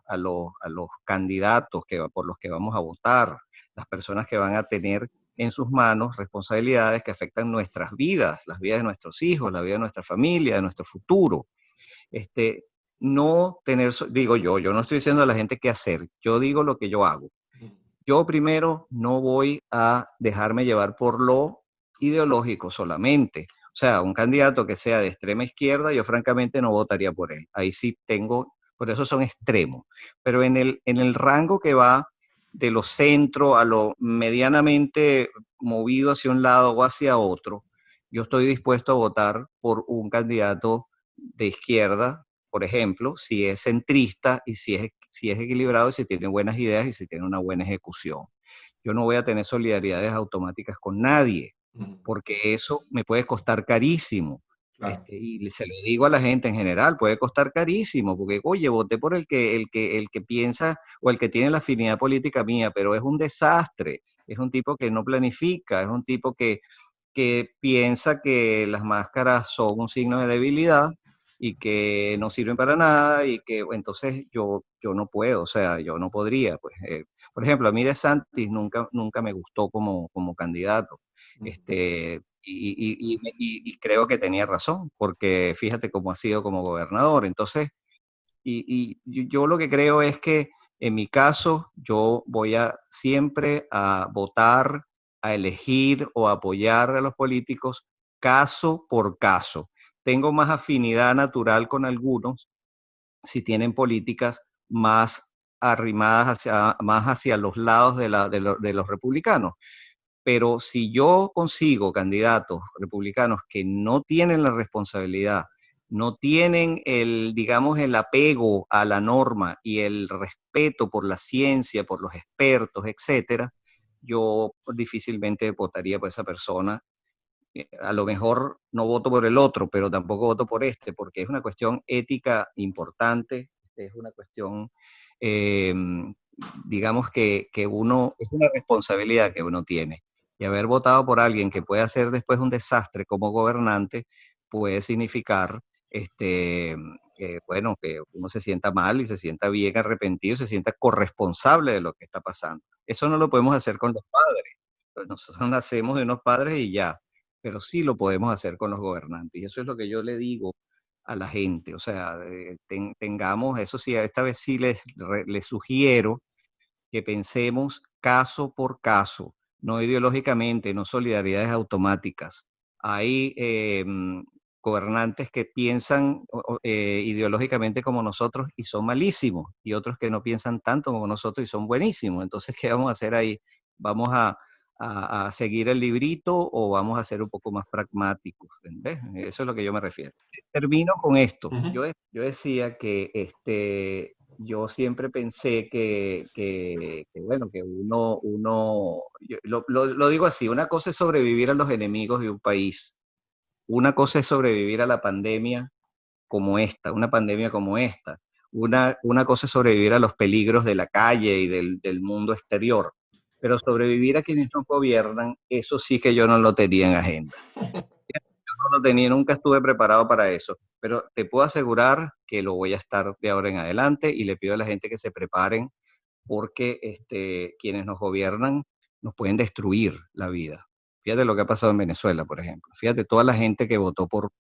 Speaker 2: candidatos por los que vamos a votar, las personas que van a tener en sus manos responsabilidades que afectan nuestras vidas, las vidas de nuestros hijos, la vida de nuestra familia, de nuestro futuro. No tener, digo yo no estoy diciendo a la gente qué hacer, yo digo lo que yo hago. Yo primero no voy a dejarme llevar por lo ideológico solamente. O sea, un candidato que sea de extrema izquierda, yo francamente no votaría por él. Ahí sí por eso son extremos. Pero en el rango que va de lo centro a lo medianamente movido hacia un lado o hacia otro, yo estoy dispuesto a votar por un candidato de izquierda, por ejemplo, si es centrista y si es equilibrado y si tiene buenas ideas y si tiene una buena ejecución. Yo no voy a tener solidaridades automáticas con nadie, porque eso me puede costar carísimo.
Speaker 1: claro.
Speaker 2: Y se lo digo a la gente en general, puede costar carísimo, porque, oye, voté por el que piensa o el que tiene la afinidad política mía, pero es un desastre, es un tipo que no planifica, es un tipo que piensa que las máscaras son un signo de debilidad y que no sirven para nada y que entonces yo no puedo, o sea, yo no podría, pues. Por ejemplo, a mí DeSantis nunca me gustó como candidato, y creo que tenía razón, porque fíjate cómo ha sido como gobernador. Entonces, yo lo que creo es que en mi caso yo voy a siempre a votar, a elegir o a apoyar a los políticos caso por caso. Tengo más afinidad natural con algunos si tienen políticas más arrimadas más hacia los lados de los republicanos. Pero si yo consigo candidatos republicanos que no tienen la responsabilidad, no tienen digamos, el apego a la norma y el respeto por la ciencia, por los expertos, etcétera, yo difícilmente votaría por esa persona. A lo mejor no voto por el otro, pero tampoco voto por este, porque es una cuestión ética importante, es una cuestión, eh, digamos, es una responsabilidad que uno tiene. Y haber votado por alguien que puede hacer después un desastre como gobernante puede significar, bueno, que uno se sienta mal y se sienta bien arrepentido, se sienta corresponsable de lo que está pasando. Eso no lo podemos hacer con los padres. Nosotros nacemos de unos padres y ya, pero sí lo podemos hacer con los gobernantes. Y eso es lo que yo le digo a la gente. O sea, tengamos, eso sí, esta vez sí les sugiero que pensemos caso por caso, no ideológicamente, no solidaridades automáticas. Hay gobernantes que piensan ideológicamente como nosotros y son malísimos, y otros que no piensan tanto como nosotros y son buenísimos. Entonces, ¿qué vamos a hacer ahí? ¿Vamos a seguir el librito o vamos a ser un poco más pragmáticos? ¿Ves? Eso es lo que yo me refiero. Termino con esto.
Speaker 1: Ujú.
Speaker 2: Yo decía que yo siempre pensé bueno, que lo digo así, una cosa es sobrevivir a los enemigos de un país, una cosa es sobrevivir a la pandemia como esta, una pandemia como esta, una cosa es sobrevivir a los peligros de la calle y del mundo exterior, pero sobrevivir a quienes nos gobiernan, eso sí que yo no lo tenía en agenda. No lo tenía, nunca estuve preparado para eso, pero te puedo asegurar que lo voy a estar de ahora en adelante y le pido a la gente que se preparen porque quienes nos gobiernan nos pueden destruir la vida. Fíjate lo que ha pasado en Venezuela, por ejemplo. Fíjate toda la gente que votó por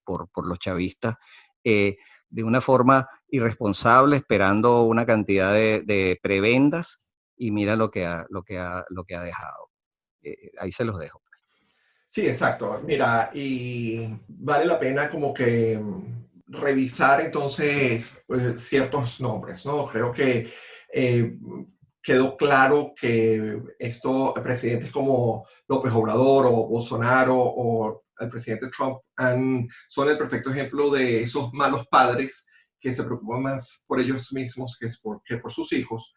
Speaker 2: los chavistas de una forma irresponsable, esperando una cantidad de prebendas, y mira lo que ha dejado. Ahí se los dejo.
Speaker 1: Sí, exacto. Mira, y vale la pena como que revisar entonces pues, ciertos nombres, ¿no? Creo que eh, quedó claro que estos presidentes como López Obrador o Bolsonaro o el presidente Trump son el perfecto ejemplo de esos malos padres que se preocupan más por ellos mismos que por sus hijos.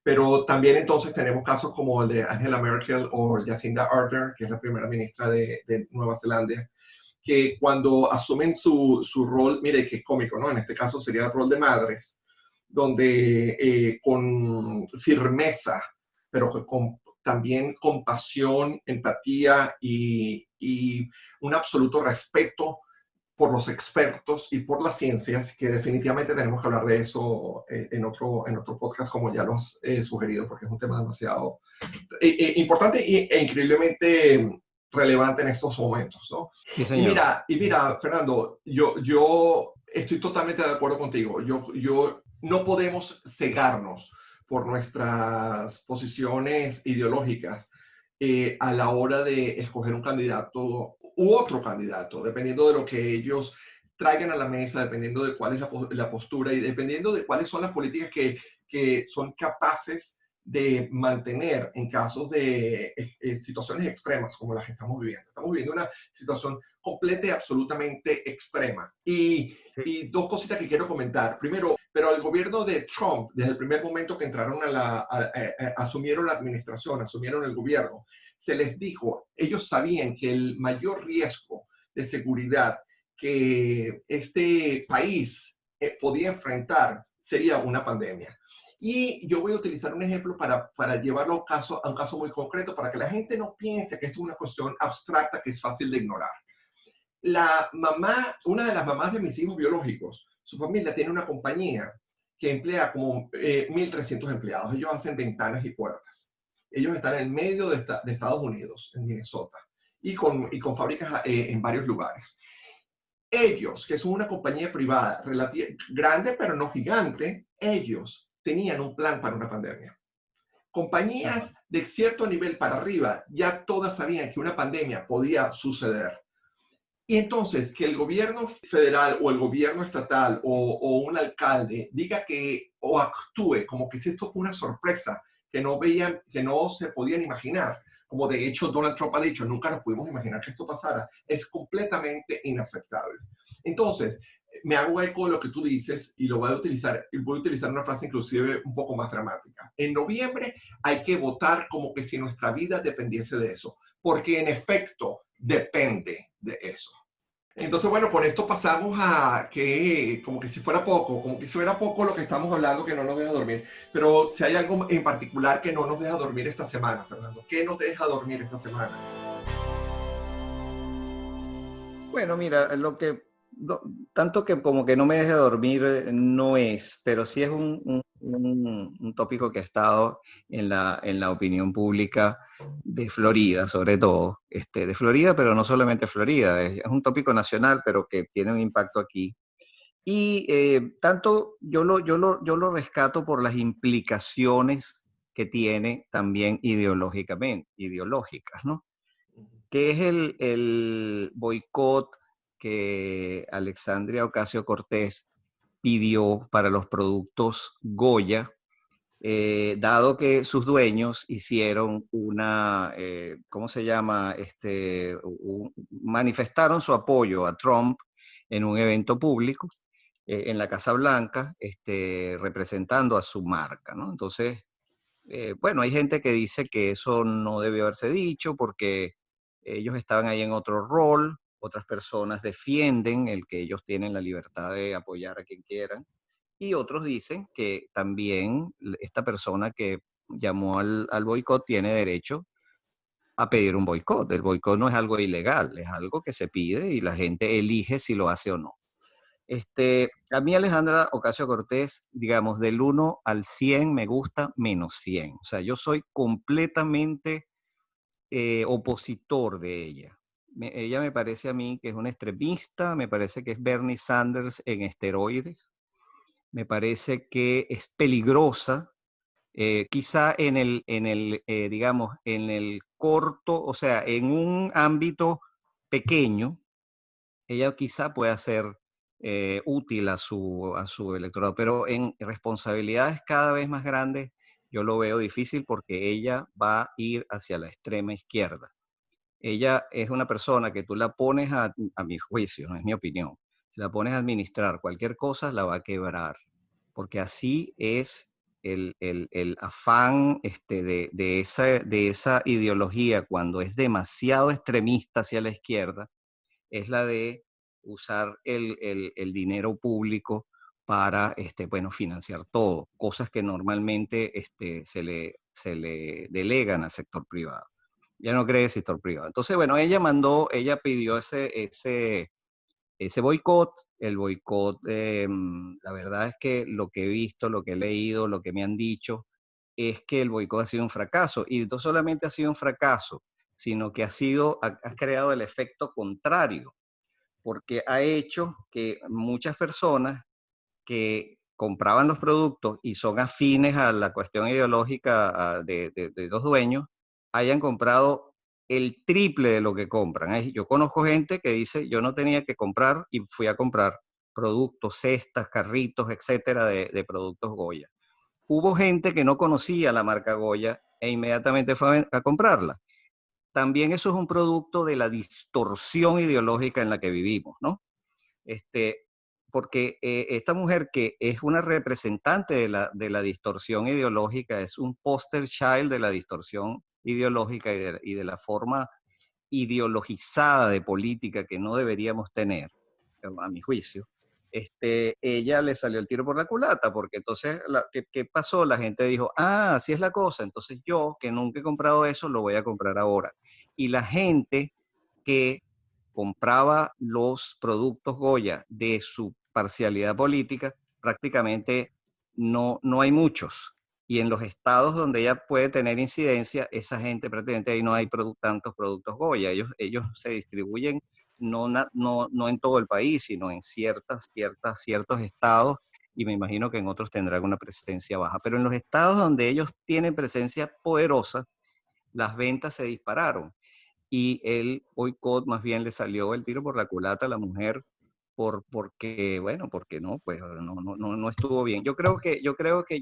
Speaker 1: Pero también entonces tenemos casos como el de Angela Merkel o Jacinda Ardern, que es la primera ministra de Nueva Zelanda, que cuando asumen su rol, mire, que es cómico, ¿no? En este caso sería el rol de madres, donde con firmeza, pero con también compasión, empatía y un absoluto respeto por los expertos y por las ciencias, que definitivamente tenemos que hablar de eso en otro podcast, como ya lo has sugerido, porque es un tema demasiado importante e increíblemente relevante en estos momentos, ¿no?
Speaker 2: Sí,
Speaker 1: Y
Speaker 2: señor.
Speaker 1: mira, Fernando, yo estoy totalmente de acuerdo contigo. Yo no podemos cegarnos por nuestras posiciones ideológicas a la hora de escoger un candidato u otro candidato, dependiendo de lo que ellos traigan a la mesa, dependiendo de cuál es la postura y dependiendo de cuáles son las políticas que son capaces de mantener en casos de situaciones extremas como las que estamos viviendo. Estamos viviendo una situación completa y absolutamente extrema.
Speaker 2: Sí.
Speaker 1: Y dos cositas que quiero comentar. Primero, pero el gobierno de Trump, desde el primer momento que entraron asumieron la administración, asumieron el gobierno, se les dijo, ellos sabían que el mayor riesgo de seguridad que este país podía enfrentar sería una pandemia. Y yo voy a utilizar un ejemplo para llevarlo a un caso muy concreto, para que la gente no piense que esto es una cuestión abstracta que es fácil de ignorar. La mamá, una de las mamás de mis hijos biológicos, su familia tiene una compañía que emplea como 1.300 empleados. Ellos hacen ventanas y puertas. Ellos están en el medio de Estados Unidos, en Minnesota, y con fábricas en varios lugares. Ellos, que son una compañía privada grande, pero no gigante, ellos tenían un plan para una pandemia. Compañías de cierto nivel para arriba ya todas sabían que una pandemia podía suceder. Y entonces, que el gobierno federal o el gobierno estatal o un alcalde diga que o actúe como que si esto fue una sorpresa que no veían, que no se podían imaginar, como de hecho Donald Trump ha dicho, nunca nos pudimos imaginar que esto pasara, es completamente inaceptable. Entonces, me hago eco de lo que tú dices y lo voy a utilizar una frase inclusive un poco más dramática. En noviembre hay que votar como que si nuestra vida dependiese de eso, porque en efecto depende de eso. Entonces, bueno, con esto pasamos a que, como que si fuera poco, como que si fuera poco lo que estamos hablando que no nos deja dormir. Pero si hay algo en particular que no nos deja dormir esta semana, Fernando, ¿qué nos deja dormir esta semana?
Speaker 2: Bueno, mira, tanto que como que no me deje dormir no es, pero sí es un tópico que ha estado en la opinión pública de Florida, sobre todo, de Florida, pero no solamente Florida, es un tópico nacional, pero que tiene un impacto aquí. Y tanto yo lo rescato por las implicaciones que tiene también ideológicas, ¿no? Que es el boicot que Alexandria Ocasio-Cortez pidió para los productos Goya, dado que sus dueños hicieron ¿cómo se llama? Manifestaron su apoyo a Trump en un evento público en la Casa Blanca, representando a su marca, ¿no? Entonces, bueno, hay gente que dice que eso no debió haberse dicho porque ellos estaban ahí en otro rol, otras personas defienden el que ellos tienen la libertad de apoyar a quien quieran, y otros dicen que también esta persona que llamó al boicot tiene derecho a pedir un boicot. El boicot no es algo ilegal, es algo que se pide y la gente elige si lo hace o no. A mí Alejandra Ocasio-Cortez, digamos, del 1 al 100 me gusta menos 100. O sea, yo soy completamente opositor de ella. Ella me parece a mí que es una extremista, me parece que es Bernie Sanders en esteroides, me parece que es peligrosa, quizá digamos, en el corto, o sea, en un ámbito pequeño, ella quizá pueda ser útil a su electorado, pero en responsabilidades cada vez más grandes yo lo veo difícil porque ella va a ir hacia la extrema izquierda. Ella es una persona que tú la pones a mi juicio, no es mi opinión, si la pones a administrar cualquier cosa, la va a quebrar, porque así es el afán de esa ideología cuando es demasiado extremista hacia la izquierda, es la de usar el dinero público para bueno, financiar todo, cosas que normalmente se le delegan al sector privado. Ya no cree el sector privado. Entonces, bueno, ella pidió ese boicot. El boicot, la verdad es que lo que he visto, lo que he leído, lo que me han dicho, es que el boicot ha sido un fracaso. Y no solamente ha sido un fracaso, sino que ha creado el efecto contrario, porque ha hecho que muchas personas que compraban los productos y son afines a la cuestión ideológica de los dueños, hayan comprado el triple de lo que compran. Yo conozco gente que dice, yo no tenía que comprar y fui a comprar productos, cestas, carritos, etcétera, de productos Goya. Hubo gente que no conocía la marca Goya e inmediatamente fue a comprarla. También eso es un producto de la distorsión ideológica en la que vivimos, ¿no? Porque esta mujer que es una representante de la distorsión ideológica, es un poster child de la distorsión ideológica y de la forma ideologizada de política que no deberíamos tener. a mi juicio, ella le salió el tiro por la culata, porque entonces, ¿qué pasó? La gente dijo, ah, así es la cosa, entonces yo, que nunca he comprado eso, lo voy a comprar ahora. Y la gente que compraba los productos Goya de su parcialidad política, prácticamente no hay muchos. Y en los estados donde ella puede tener incidencia, esa gente prácticamente ahí no hay tantos productos Goya. Ellos se distribuyen no en todo el país, sino en ciertos estados, y me imagino que en otros tendrán una presencia baja. Pero en los estados donde ellos tienen presencia poderosa, las ventas se dispararon y el boicot más bien le salió el tiro por la culata a la mujer porque no, pues no estuvo bien. Yo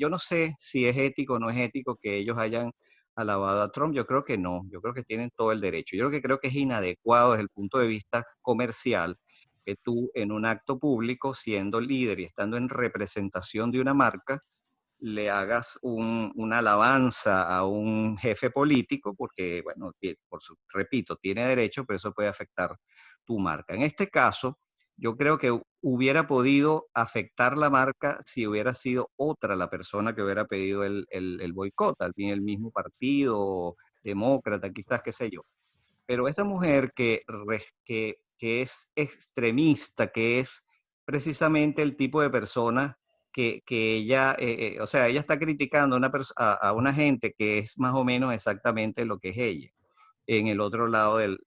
Speaker 2: no sé si es ético o no es ético que ellos hayan alabado a Trump, yo creo que no, yo creo que tienen todo el derecho. Creo que es inadecuado desde el punto de vista comercial que tú en un acto público, siendo líder y estando en representación de una marca, le hagas una alabanza a un jefe político, porque, bueno, repito, tiene derecho, pero eso puede afectar tu marca. En este caso, yo creo que hubiera podido afectar la marca si hubiera sido otra la persona que hubiera pedido el boicot, al fin el mismo partido, demócrata, quizás, qué sé yo. Pero esta mujer que es extremista, que es precisamente el tipo de persona que ella, o sea, ella está criticando a una gente que es más o menos exactamente lo que es ella, en el otro lado del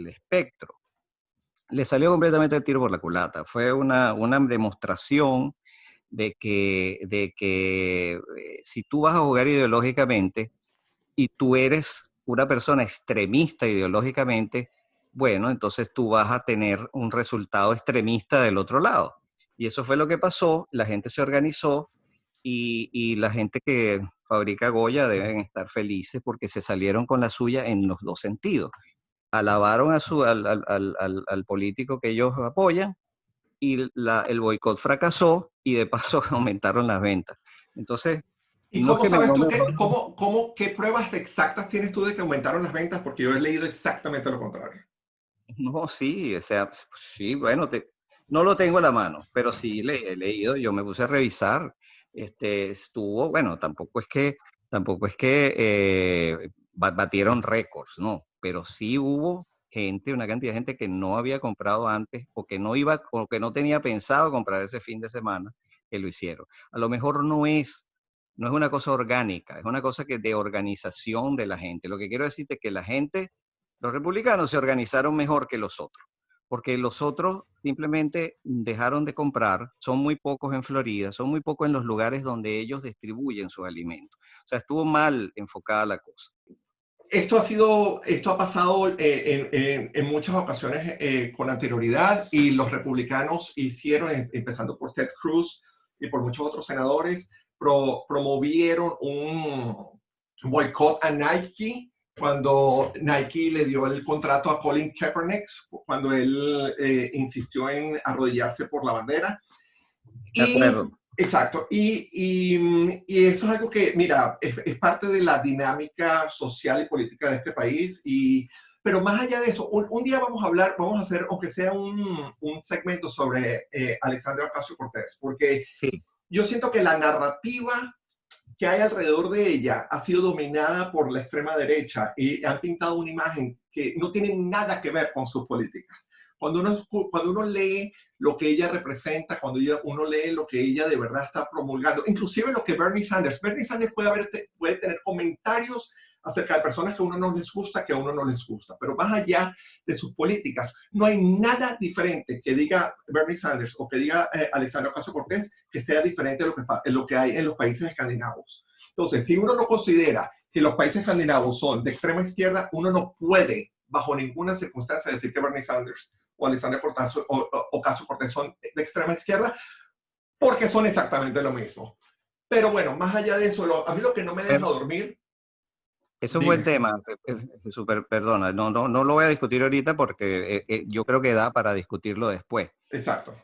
Speaker 2: espectro. Le salió completamente el tiro por la culata. Fue una demostración de que si tú vas a jugar ideológicamente, y tú eres una persona extremista ideológicamente, bueno, entonces tú vas a tener un resultado extremista del otro lado. Y eso fue lo que pasó, la gente se organizó y la gente que fabrica Goya deben estar felices porque se salieron con la suya en los dos sentidos. Alabaron al político que ellos apoyan y el boicot fracasó y de paso aumentaron las ventas. Entonces,
Speaker 1: ¿Y
Speaker 2: no es
Speaker 1: cómo
Speaker 2: que me
Speaker 1: sabes
Speaker 2: no
Speaker 1: tú
Speaker 2: me
Speaker 1: qué pruebas exactas tienes tú de que aumentaron las ventas? Porque yo he leído exactamente lo contrario.
Speaker 2: No, sí, o sea, sí, bueno, no lo tengo a la mano, pero sí he leído, yo me puse a revisar, bueno, tampoco es que batieron récords, no, pero sí hubo gente, una cantidad de gente que no había comprado antes o que no tenía pensado comprar ese fin de semana, que lo hicieron. A lo mejor no es una cosa orgánica, es una cosa de organización de la gente. Lo que quiero decirte es que los republicanos se organizaron mejor que los otros, porque los otros simplemente dejaron de comprar, son muy pocos en Florida, son muy pocos en los lugares donde ellos distribuyen sus alimentos. O sea, estuvo mal enfocada la cosa.
Speaker 1: Esto ha pasado en muchas ocasiones con anterioridad y los republicanos hicieron, empezando por Ted Cruz y por muchos otros senadores, promovieron un boicot a Nike cuando Nike le dio el contrato a Colin Kaepernick, cuando él insistió en arrodillarse por la bandera.
Speaker 2: De
Speaker 1: Y,
Speaker 2: acuerdo.
Speaker 1: exacto, y eso es algo que, mira, es parte de la dinámica social y política de este país, pero más allá de eso, un día vamos a hacer, aunque sea un segmento sobre Alexandria Ocasio-Cortez, porque
Speaker 2: Sí.
Speaker 1: yo siento que la narrativa que hay alrededor de ella ha sido dominada por la extrema derecha y han pintado una imagen que no tiene nada que ver con sus políticas. Cuando uno lee lo que ella representa, uno lee lo que ella de verdad está promulgando, inclusive lo que Bernie Sanders puede tener comentarios acerca de personas que a uno no les gusta, que a uno no les gusta, pero más allá de sus políticas, no hay nada diferente que diga Bernie Sanders o que diga Alexandria Ocasio-Cortez que sea diferente de lo que hay en los países escandinavos. Entonces, si uno no considera que los países escandinavos son de extrema izquierda, uno no puede, bajo ninguna circunstancia, decir que Bernie Sanders o Alexandria Ocasio-Cortez son de extrema izquierda, porque son exactamente lo mismo. Pero bueno, más allá de eso, a mí lo que no me deja
Speaker 2: Pero
Speaker 1: dormir.
Speaker 2: es un buen
Speaker 1: Dime.
Speaker 2: tema, perdona, no lo voy a discutir ahorita porque yo creo que da para discutirlo después.
Speaker 1: Exacto.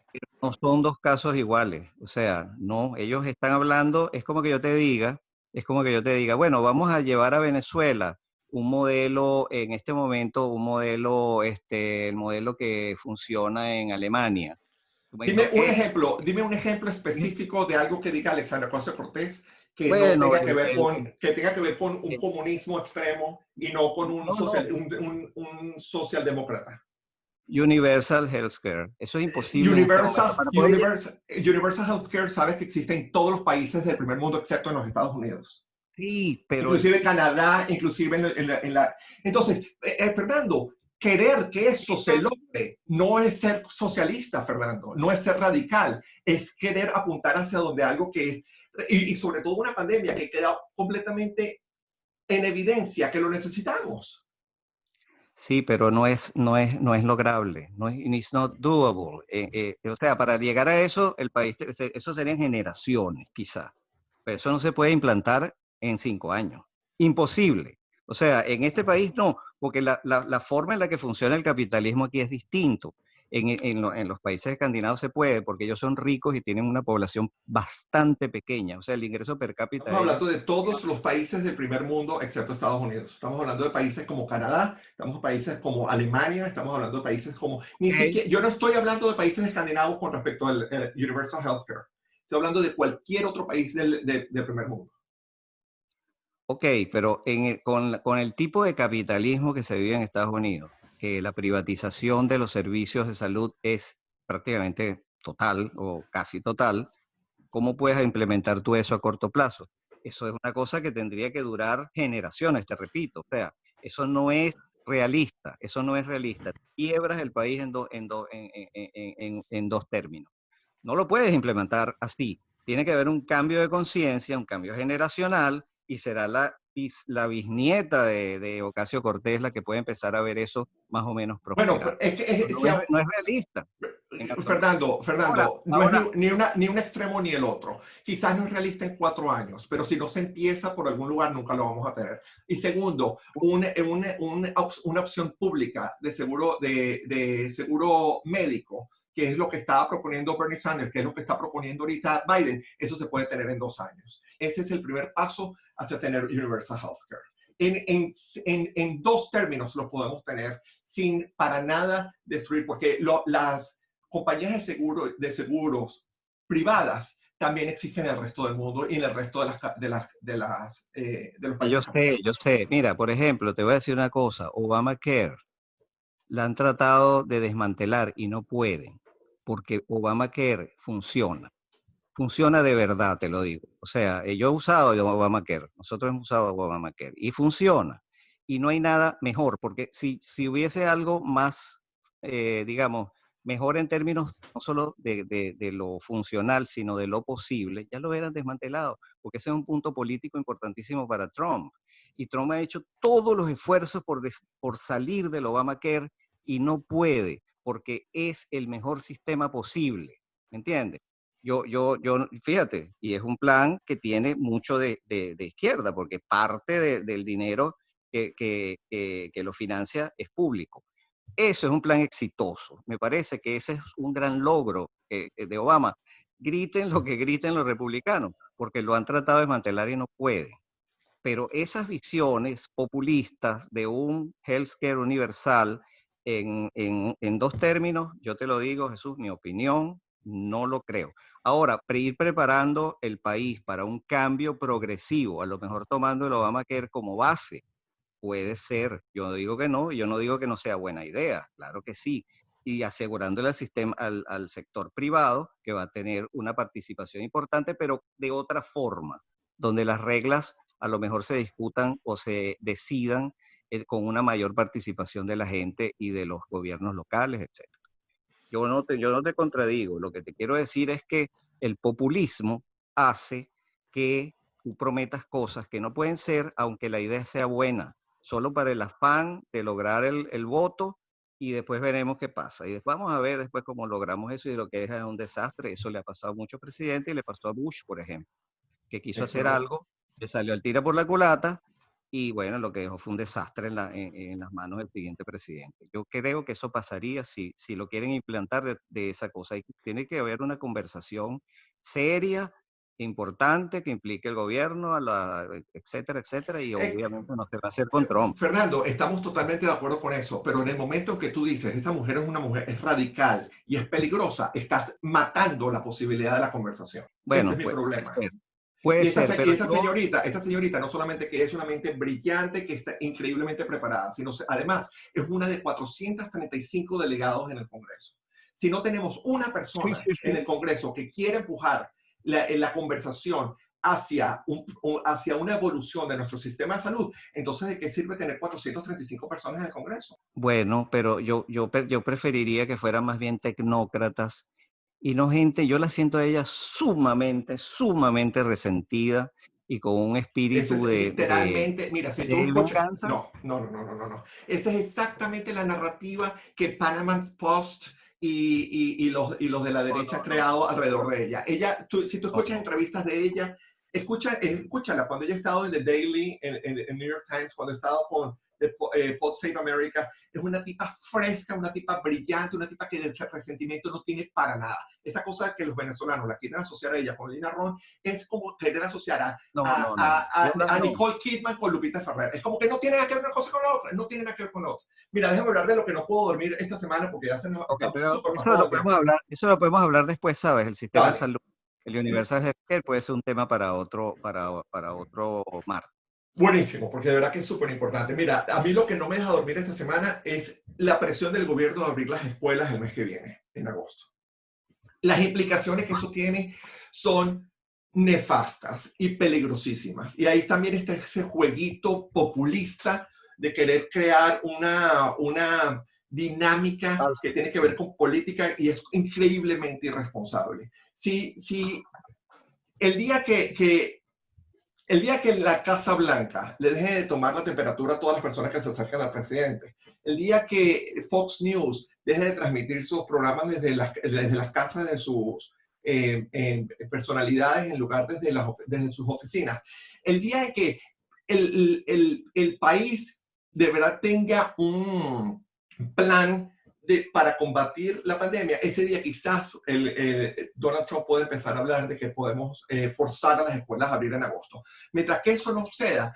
Speaker 2: No son dos casos iguales, o sea, no, ellos están hablando, es como que yo te diga, bueno, vamos a llevar a Venezuela un modelo, en este momento, un modelo, el modelo que funciona en Alemania. Tú me dices, ok,
Speaker 1: Dime un ejemplo
Speaker 2: es-
Speaker 1: específico de algo que diga Alexandra Ocasio Cortés que no
Speaker 2: bueno,
Speaker 1: tenga que tenga que ver con un comunismo extremo y no con
Speaker 2: no, no,
Speaker 1: un socialdemócrata.
Speaker 2: Universal Healthcare. Eso es imposible en este momento. Para poder,
Speaker 1: Universal Healthcare sabes que existe en todos los países del primer mundo excepto en los Estados Unidos.
Speaker 2: sí, pero
Speaker 1: Inclusive Canadá, inclusive Entonces, Fernando, querer que eso se logre no es ser socialista, Fernando, no es ser radical, es querer apuntar hacia donde algo que es, y sobre todo una pandemia que queda completamente en evidencia que lo necesitamos.
Speaker 2: sí, pero no es lograble, no es, it's not doable. O sea, para llegar a eso, el país, eso serían generaciones, quizá. Pero eso no se puede implantar en 5 años. Imposible. O sea, en este país no, porque la forma en la que funciona el capitalismo aquí es distinto. En los países escandinavos se puede, porque ellos son ricos y tienen una población bastante pequeña. O sea, el ingreso per cápita
Speaker 1: Estamos
Speaker 2: de ellos.
Speaker 1: hablando de todos los países del primer mundo excepto Estados Unidos. Estamos hablando de países como Canadá, estamos de países como Alemania, estamos hablando de países como... Ni
Speaker 2: Ok,
Speaker 1: siquiera, yo no estoy hablando de países escandinavos con respecto al Universal Healthcare. Estoy hablando de cualquier otro país del primer mundo.
Speaker 2: ok, pero con el tipo de capitalismo que se vive en Estados Unidos, que la privatización de los servicios de salud es prácticamente total o casi total, ¿cómo puedes implementar tú eso a corto plazo? Eso es una cosa que tendría que durar generaciones, te repito. O sea, eso no es realista, eso no es realista. Quiebras el país en dos términos. No lo puedes implementar así. Tiene que haber un cambio de conciencia, un cambio generacional, y será la bisnieta de Ocasio Cortés la que puede empezar a ver eso más o menos
Speaker 1: Bueno,
Speaker 2: prosperar.
Speaker 1: es que
Speaker 2: No es, no es realista en absoluto. Ahora,
Speaker 1: Fernando, no es
Speaker 2: ahora,
Speaker 1: ni un extremo ni el otro. Quizás no es realista en 4 años, pero si no se empieza por algún lugar, nunca lo vamos a tener. Y segundo, una opción pública de seguro médico, que es lo que estaba proponiendo Bernie Sanders, que es lo que está proponiendo ahorita Biden, eso se puede tener en 2 años. Ese es el primer paso hacia tener Universal Healthcare. En dos términos lo podemos tener sin para nada destruir, porque las compañías de seguros privadas también existen en el resto del mundo y en el resto de los
Speaker 2: yo
Speaker 1: países
Speaker 2: sé, yo
Speaker 1: capitalistas.
Speaker 2: sé. Mira, por ejemplo, te voy a decir una cosa. Obamacare la han tratado de desmantelar y no pueden, porque Obamacare funciona. Funciona de verdad, te lo digo. O sea, yo he usado Obamacare, nosotros hemos usado Obamacare y funciona. Y no hay nada mejor, porque si hubiese algo más, digamos, mejor en términos no solo de lo funcional, sino de lo posible, ya lo hubieran desmantelado, porque ese es un punto político importantísimo para Trump. Y Trump ha hecho todos los esfuerzos por salir del Obamacare y no puede, porque es el mejor sistema posible. ¿Me entiendes? Fíjate, y es un plan que tiene mucho de izquierda, porque parte del dinero que lo financia es público. Eso es un plan exitoso. Me parece que ese es un gran logro de Obama. Griten lo que griten los republicanos, porque lo han tratado de desmantelar y no pueden. Pero esas visiones populistas de un healthcare universal en dos términos, yo te lo digo, Jesús, mi opinión, no lo creo. Ahora, ir preparando el país para un cambio progresivo, a lo mejor tomando el Obamacare como base, puede ser. Yo no digo que no, yo no digo que no sea buena idea, claro que sí. Y asegurándole al sistema, al sector privado, que va a tener una participación importante, pero de otra forma, donde las reglas a lo mejor se discutan o se decidan con una mayor participación de la gente y de los gobiernos locales, etcétera. Yo no te contradigo, lo que te quiero decir es que el populismo hace que tú prometas cosas que no pueden ser, aunque la idea sea buena, solo para el afán de lograr el voto, y después veremos qué pasa. Y después vamos a ver después cómo logramos eso, y lo que deja es un desastre. Eso le ha pasado a muchos presidentes y le pasó a Bush, por ejemplo, que quiso hacer
Speaker 1: Pero
Speaker 2: algo, le salió al tira por la culata, y bueno, lo que dejó fue un desastre en las manos del siguiente presidente. Yo creo que eso pasaría si lo quieren implantar de esa cosa. Tiene que haber una conversación seria importante que implique el gobierno, etcétera, etcétera, y
Speaker 1: Eh,
Speaker 2: obviamente no se va a hacer con Trump.
Speaker 1: Fernando, estamos totalmente de acuerdo con eso, pero en el momento que tú dices, esa mujer es una mujer, es radical y es peligrosa, estás matando la posibilidad de la conversación. Ese es
Speaker 2: Bueno,
Speaker 1: mi
Speaker 2: pues
Speaker 1: problema.
Speaker 2: puede
Speaker 1: Y
Speaker 2: ser,
Speaker 1: y
Speaker 2: pero yo,
Speaker 1: esa señorita no solamente que es una mente brillante, que está increíblemente preparada, sino además es una de 435 delegados en el Congreso. Si no tenemos una
Speaker 2: sí,
Speaker 1: persona
Speaker 2: sí,
Speaker 1: en
Speaker 2: sí.
Speaker 1: el Congreso que quiere empujar la conversación hacia una evolución de nuestro sistema de salud, entonces ¿de qué sirve tener 435 personas en el Congreso?
Speaker 2: Bueno, pero yo preferiría que fueran más bien tecnócratas y no gente, yo la siento a ella sumamente, sumamente resentida y con un
Speaker 1: Ese
Speaker 2: espíritu
Speaker 1: es literalmente, mira, si tú
Speaker 2: de
Speaker 1: escuchas,
Speaker 2: venganza.
Speaker 1: no. Esa es exactamente la narrativa que Panama Post y los de la
Speaker 2: No,
Speaker 1: derecha han
Speaker 2: no, no,
Speaker 1: creado alrededor de ella. Si tú
Speaker 2: no,
Speaker 1: escuchas
Speaker 2: no.
Speaker 1: entrevistas de ella, escúchala cuando ella ha estado en The Daily, en New York Times, cuando ha estado con Pod Save America, es una tipa fresca, una tipa brillante, una tipa que de ese resentimiento no tiene para nada. Esa cosa que los venezolanos la quieren asociar a ella con Lina Ron es como querer asociar
Speaker 2: No, no, no, no. Estoy
Speaker 1: a
Speaker 2: hablando,
Speaker 1: Nicole Kidman con Lupita Ferrer. Es como que no tiene nada que ver una cosa con la otra, no tiene nada que ver con la otra. Mira, déjame hablar de lo que no puedo dormir esta semana porque ya
Speaker 2: ok,
Speaker 1: estamos
Speaker 2: pero
Speaker 1: súper pasados de tiempo.
Speaker 2: eso lo podemos hablar después, ¿sabes? El sistema de
Speaker 1: Dale.
Speaker 2: salud, el Universal Healthcare puede ser un tema para otro mar.
Speaker 1: Buenísimo, porque de verdad que es súper importante. Mira, a mí lo que no me deja dormir esta semana es la presión del gobierno de abrir las escuelas el mes que viene, en agosto. Las implicaciones que eso tiene son nefastas y peligrosísimas. Y ahí también está ese jueguito populista de querer crear una dinámica que tiene que ver con política y es increíblemente irresponsable. Si el día el día que la Casa Blanca le deje de tomar la temperatura a todas las personas que se acercan al presidente, el día que Fox News deje de transmitir sus programas desde las casas de sus personalidades en lugar desde sus oficinas, el día en que el país de verdad tenga un plan para combatir la pandemia, ese día quizás Donald Trump puede empezar a hablar de que podemos forzar a las escuelas a abrir en agosto. Mientras que eso no sea,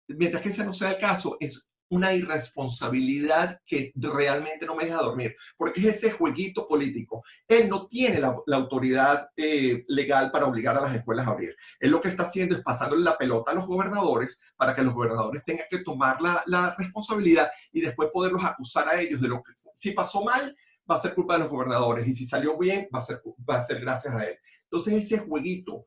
Speaker 1: mientras que ese no sea el caso, es una irresponsabilidad que realmente no me deja dormir, porque es ese jueguito político. Él no tiene la autoridad legal para obligar a las escuelas a abrir. Él lo que está haciendo es pasándole la pelota a los gobernadores para que los gobernadores tengan que tomar la responsabilidad y después poderlos acusar a ellos de lo que si pasó mal, va a ser culpa de los gobernadores y si salió bien, va a ser gracias a él. Entonces ese jueguito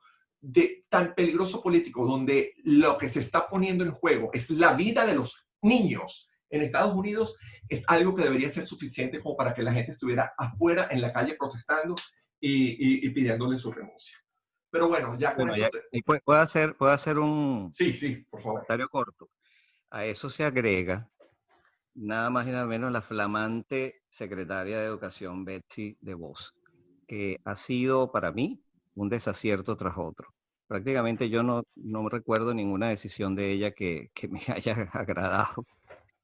Speaker 1: tan peligroso político donde lo que se está poniendo en juego es la vida de los niños en Estados Unidos es algo que debería ser suficiente como para que la gente estuviera afuera en la calle protestando y pidiéndole su renuncia. Pero bueno, ya con
Speaker 2: Bueno,
Speaker 1: eso
Speaker 2: y puedo hacer un
Speaker 1: Sí, sí, por favor.
Speaker 2: comentario corto. A eso se agrega nada más y nada menos la flamante secretaria de Educación, Betsy DeVos, que ha sido para mí un desacierto tras otro. Prácticamente yo no recuerdo ninguna decisión de ella que me haya agradado.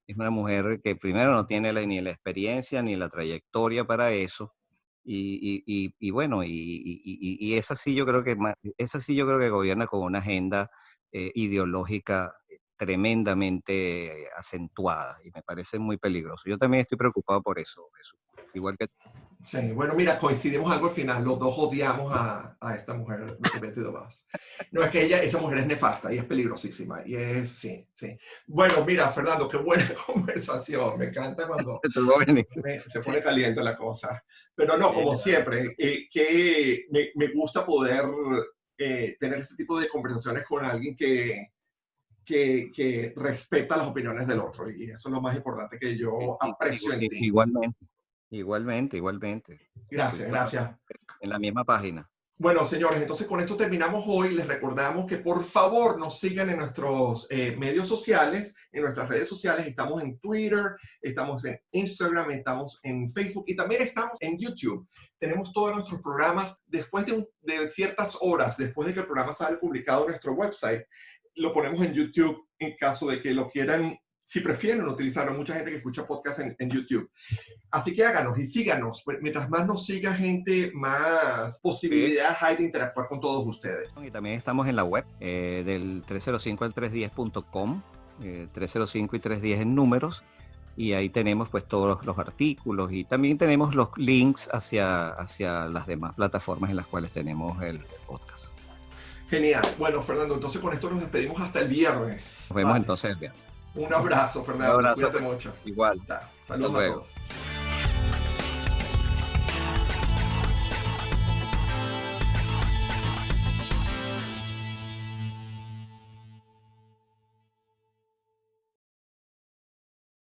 Speaker 2: Es una mujer que primero no tiene ni la experiencia ni la trayectoria para eso. Y bueno, esa sí yo creo esa sí yo creo que gobierna con una agenda ideológica tremendamente acentuada y me parece muy peligroso. Yo también estoy preocupado por eso, igual que
Speaker 1: Sí, bueno, mira, coincidimos algo al final. Los dos odiamos a esta mujer, Betty DeVos. No, es que esa mujer es nefasta y es peligrosísima. Y es, sí, sí. Bueno, mira, Fernando, qué buena conversación. Me encanta cuando
Speaker 2: todo bien.
Speaker 1: se
Speaker 2: Sí,
Speaker 1: pone caliente la cosa. Pero no, como siempre, que me gusta poder tener este tipo de conversaciones con alguien que respeta las opiniones del otro. Y eso es lo más importante que yo aprecio en ti.
Speaker 2: igualmente, igualmente. Estoy
Speaker 1: Gracias, gracias.
Speaker 2: en la misma página.
Speaker 1: Bueno, señores, entonces con esto terminamos hoy. Les recordamos que por favor nos sigan en nuestros medios sociales, en nuestras redes sociales. Estamos en Twitter, estamos en Instagram, estamos en Facebook y también estamos en YouTube. Tenemos todos nuestros programas después de ciertas horas, después de que el programa sale publicado en nuestro website. Lo ponemos en YouTube en caso de que lo quieran si prefieren utilizarlo. Mucha gente que escucha podcast en YouTube. Así que háganos y síganos. Mientras más nos siga gente, más posibilidades hay de interactuar con todos ustedes.
Speaker 2: Y también estamos en la web del 305 al 310.com, 305 y 310 en números, y ahí tenemos pues todos los artículos y también tenemos los links hacia las demás plataformas en las cuales tenemos el podcast.
Speaker 1: Genial. Bueno, Fernando, entonces con esto nos despedimos hasta el viernes.
Speaker 2: Nos vemos entonces el viernes.
Speaker 1: Un abrazo, Fernando.
Speaker 2: Un abrazo.
Speaker 1: Cuídate mucho.
Speaker 2: Igual.
Speaker 1: Saludos a
Speaker 2: luego.
Speaker 1: todos.